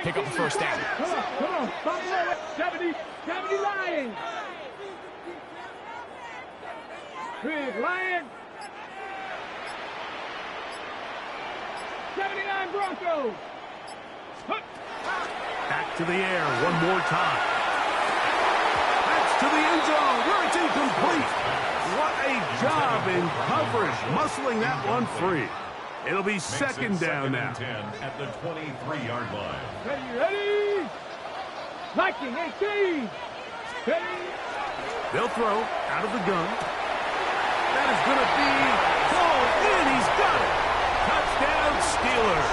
pick up a 1st down. Come on. Buffalo 70 Lions. Big Lions. 79 Broncos. Back to the air one more time. That's to the end zone where it's incomplete. What a job in coverage, muscling that one free. It'll be 2nd down now. 10 at the 23-yard line. Ready. Viking 18. Ready. They'll throw out of the gun. That is going to be called in. He's got it. Touchdown, Steelers.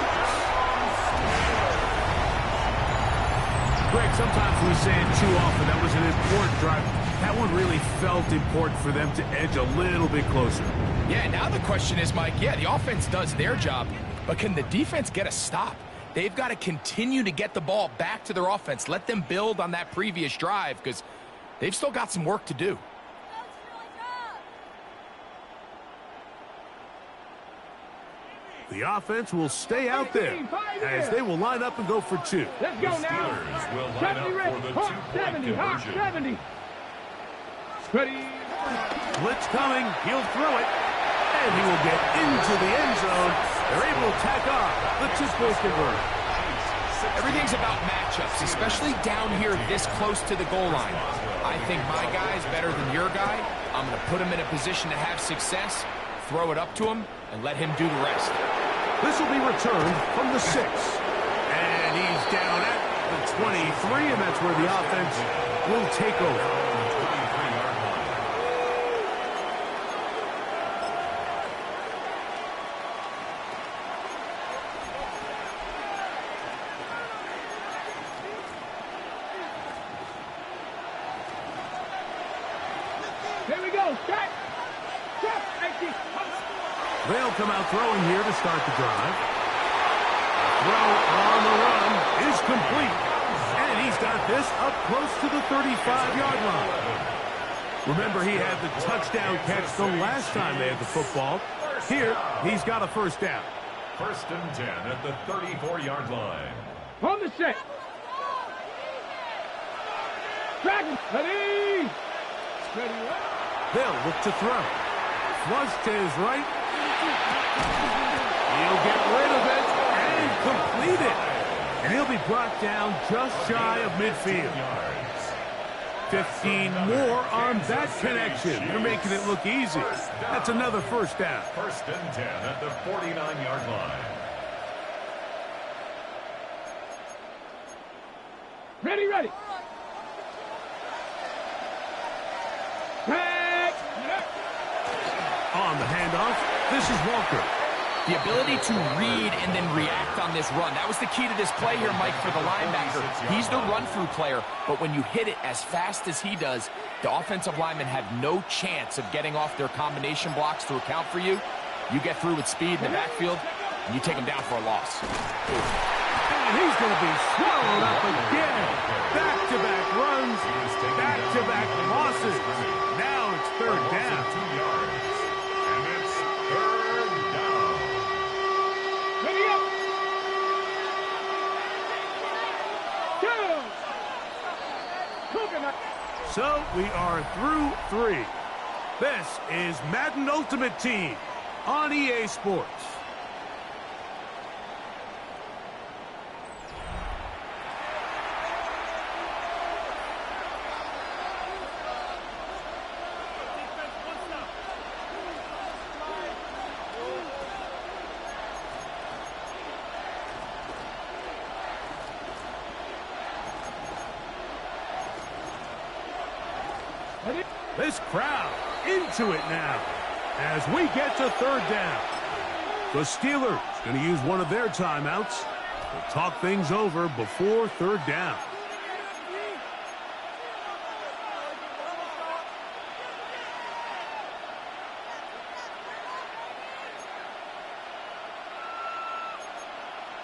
Greg, sometimes we say it too often. That was an important drive. That one really felt important for them to edge a little bit closer. Yeah, now the question is, Mike, yeah, the offense does their job, but can the defense get a stop? They've got to continue to get the ball back to their offense. Let them build on that previous drive because they've still got some work to do. The offense will stay out there as they will line up and go for two. Let's go now. Steelers will line up for the Hawk two-point 70, Hawk conversion. 70. Ready. Blitz coming. He'll throw it. And he will get into the end zone. They're able to tack on the two-point conversion. Everything's about matchups, especially down here this close to the goal line. I think my guy's better than your guy. I'm going to put him in a position to have success, throw it up to him, and let him do the rest. This will be returned from the 6. And he's down at the 23, and that's where the offense will take over. Here we go. Start. They'll come out throwing here to start the drive. Throw on the run is complete. And he's got this up close to the 35-yard line. Remember, he had the touchdown catch the last time they had the football. Here, he's got a first down. 1st and 10 at the 34-yard line. On the set. Dragon. Ready. Ready. They'll look to throw. Flush to his right. He'll get rid of it and complete it. And he'll be brought down just shy of midfield. 15 more on that connection. They're making it look easy. That's another first down. 1st and 10 at the 49-yard line. Ready, ready. On the handoff, this is Walker. The ability to read and then react on this run. That was the key to this play here, Mike, for the linebacker. He's the run-through player, but when you hit it as fast as he does, the offensive linemen have no chance of getting off their combination blocks to account for you. You get through with speed in the backfield, and you take him down for a loss. And he's going to be swallowed up again. Back-to-back runs, back-to-back losses. Now it's third down. 2 yards. And it's 3rd down. Ready up. Coconut. So we are through 3. This is Madden Ultimate Team on EA Sports. This crowd into it now as we get to third down. The Steelers going to use one of their timeouts to talk things over before third down.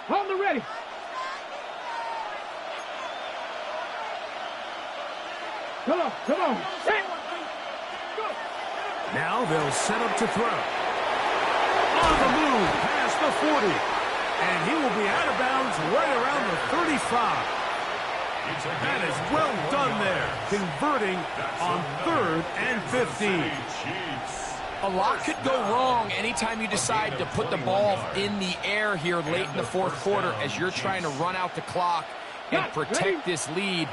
On the ready. Come on, come on. Set. Now they'll set up to throw. On the move, past the 40. And he will be out of bounds right around the 35. That is well done there, converting on 3rd and 15. A lot could go wrong anytime you decide to put the ball in the air here late in the 4th quarter as you're trying to run out the clock and protect this lead.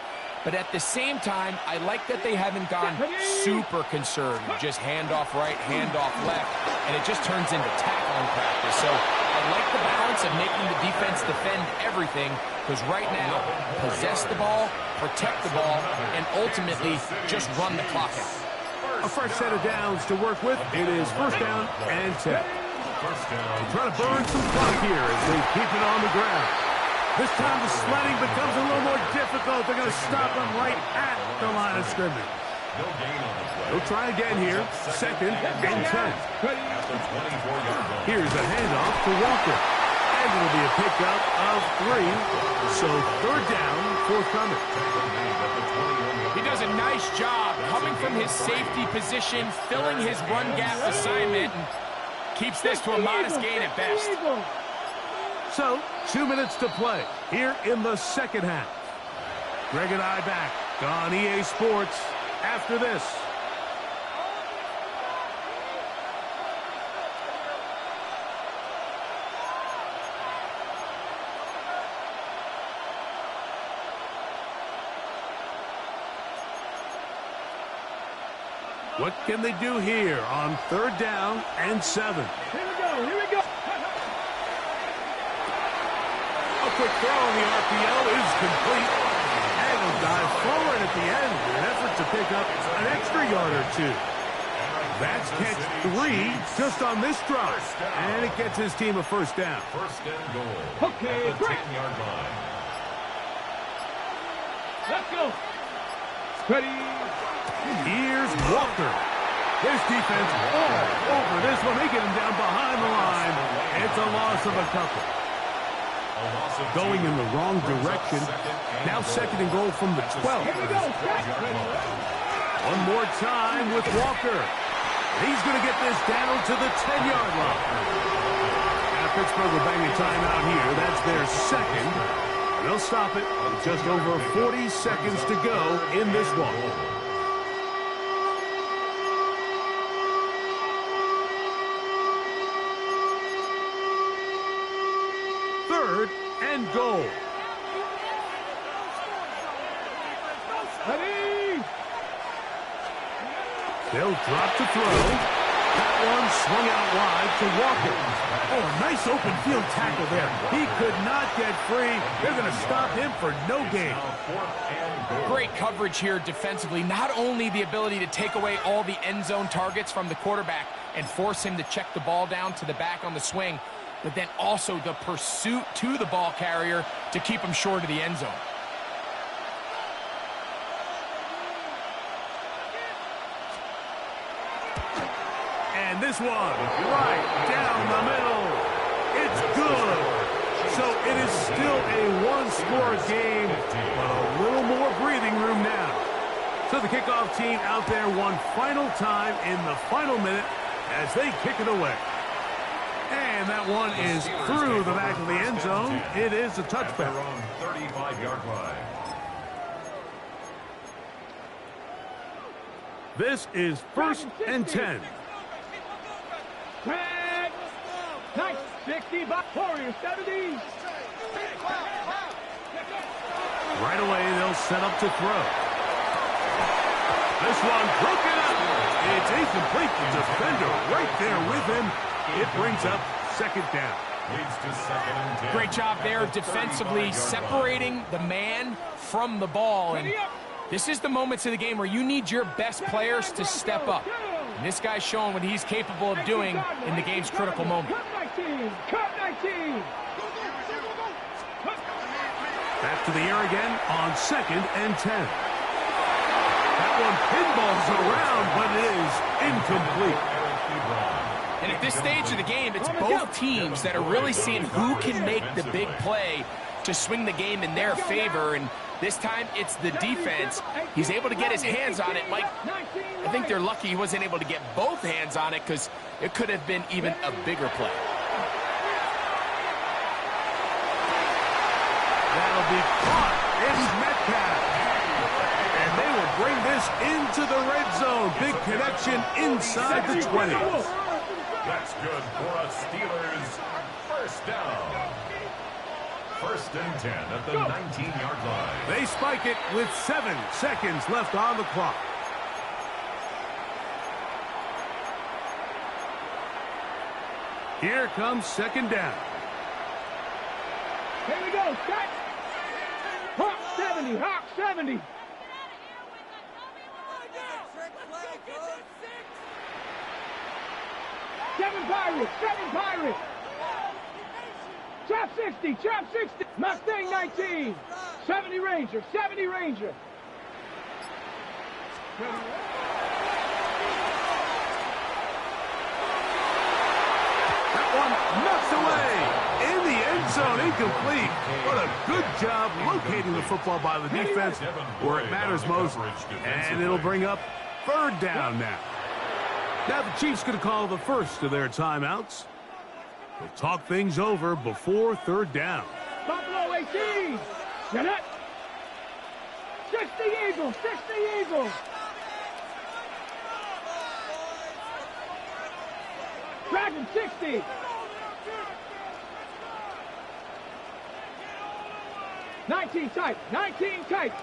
But at the same time, I like that they haven't gone super conservative. Just handoff right, handoff left, and it just turns into tackling practice. So I like the balance of making the defense defend everything, because right now, possess the ball, protect the ball, and ultimately just run the clock out. A fresh set of downs to work with. It is first down and 10. They try to burn some clock here as they keep it on the ground. This time the sledding becomes a little more difficult. They're going to stop him right at the line of scrimmage. They'll try again here. 2nd and 10. Here's a handoff to Walker. And it'll be a pickup of 3. So 3rd down, forthcoming. He does a nice job coming from his safety position, filling his run gap assignment, and Keeps this to a modest gain at best. So, 2 minutes to play here in the second half. Greg and I back on EA Sports after this. What can they do here on 3rd down and 7? Here we go, here we go. A quick throw on the RPO is complete. And he'll dive forward at the end in an effort to pick up an extra yard or 2. That's catch 3 just on this drive. And it gets his team a 1st down. 1st and goal. Okay, at the great. 10-yard line. Let's go. Ready. Here's Walker. This defense all over this one. They get him down behind the line. It's a loss of a couple. Going in the wrong direction. Now 2nd and goal from the 12. Here we go. One more time with Walker. He's going to get this down to the 10-yard line. Now Pittsburgh will bang a timeout here. That's their 2nd. They'll stop it with just over 40 seconds to go in this one. 3rd and goal. Ready. They'll drop to throw. That one swung out wide to Walker. Oh, nice open field tackle there. He could not get free. They're going to stop him for no gain. Great coverage here defensively. Not only the ability to take away all the end zone targets from the quarterback and force him to check the ball down to the back on the swing, but then also the pursuit to the ball carrier to keep him short of the end zone. And this one, right down the middle. It's good. So it is still a one-score game, but a little more breathing room now. So the kickoff team out there one final time in the final minute as they kick it away. And that one is through the back of the end zone. It is a touchback. 35-yard line. This is 1st and 10. Tag. Nice. 60 by Warriors. 70. Right away, they'll set up to throw. This one broken up. It's incomplete. The defender right there with him. It brings up 2nd down. Leads to 2nd and 10. Great job there defensively, separating the man from the ball. And this is the moments of the game where you need your best players to step up. And this guy's showing what he's capable of doing in the game's critical moment. Cut 19. Cut 19. Back to the air again on 2nd and 10. That one pinballs around, but it is incomplete. And at this stage of the game, it's both teams that are really seeing who can make the big play to swing the game in their favor. And this time, it's the defense. He's able to get his hands on it. Mike, I think they're lucky he wasn't able to get both hands on it because it could have been even a bigger play. That'll be caught. It's Metcalf. And they will bring this into the red zone. Big connection inside the 20s. That's good for a Steelers 1st down. 1st and 10 at the 19-yard line. They spike it with 7 seconds left on the clock. Here comes 2nd down. Here we go. Set. Hawk 70. Hawk 70. Seven Pirates. Trap 60. Trap 60. Mustang 19. 70 Ranger. 70 Ranger. That one knocks away. In the end zone, incomplete. What a good job locating the football by the defense where it matters most. And it'll bring up 3rd down now. Now the Chiefs going to call the first of their timeouts. They'll talk things over before third down. Buffalo 18. Get it. 60 Eagles. 60 Eagles. Dragon 60. Nineteen tight. 19 tight.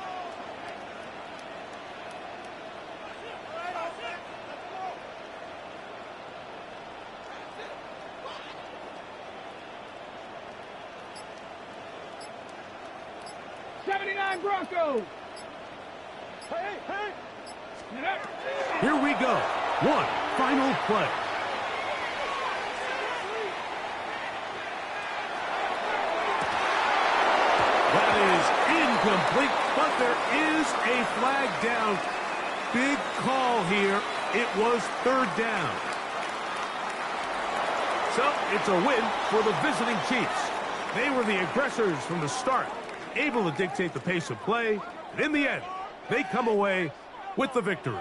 Broncos. Hey, hey. Here we go. One final play. That is incomplete, but there is a flag down. Big call here. It was third down. So it's a win for the visiting Chiefs. They were the aggressors from the start, able to dictate the pace of play, and in the end, they come away with the victory.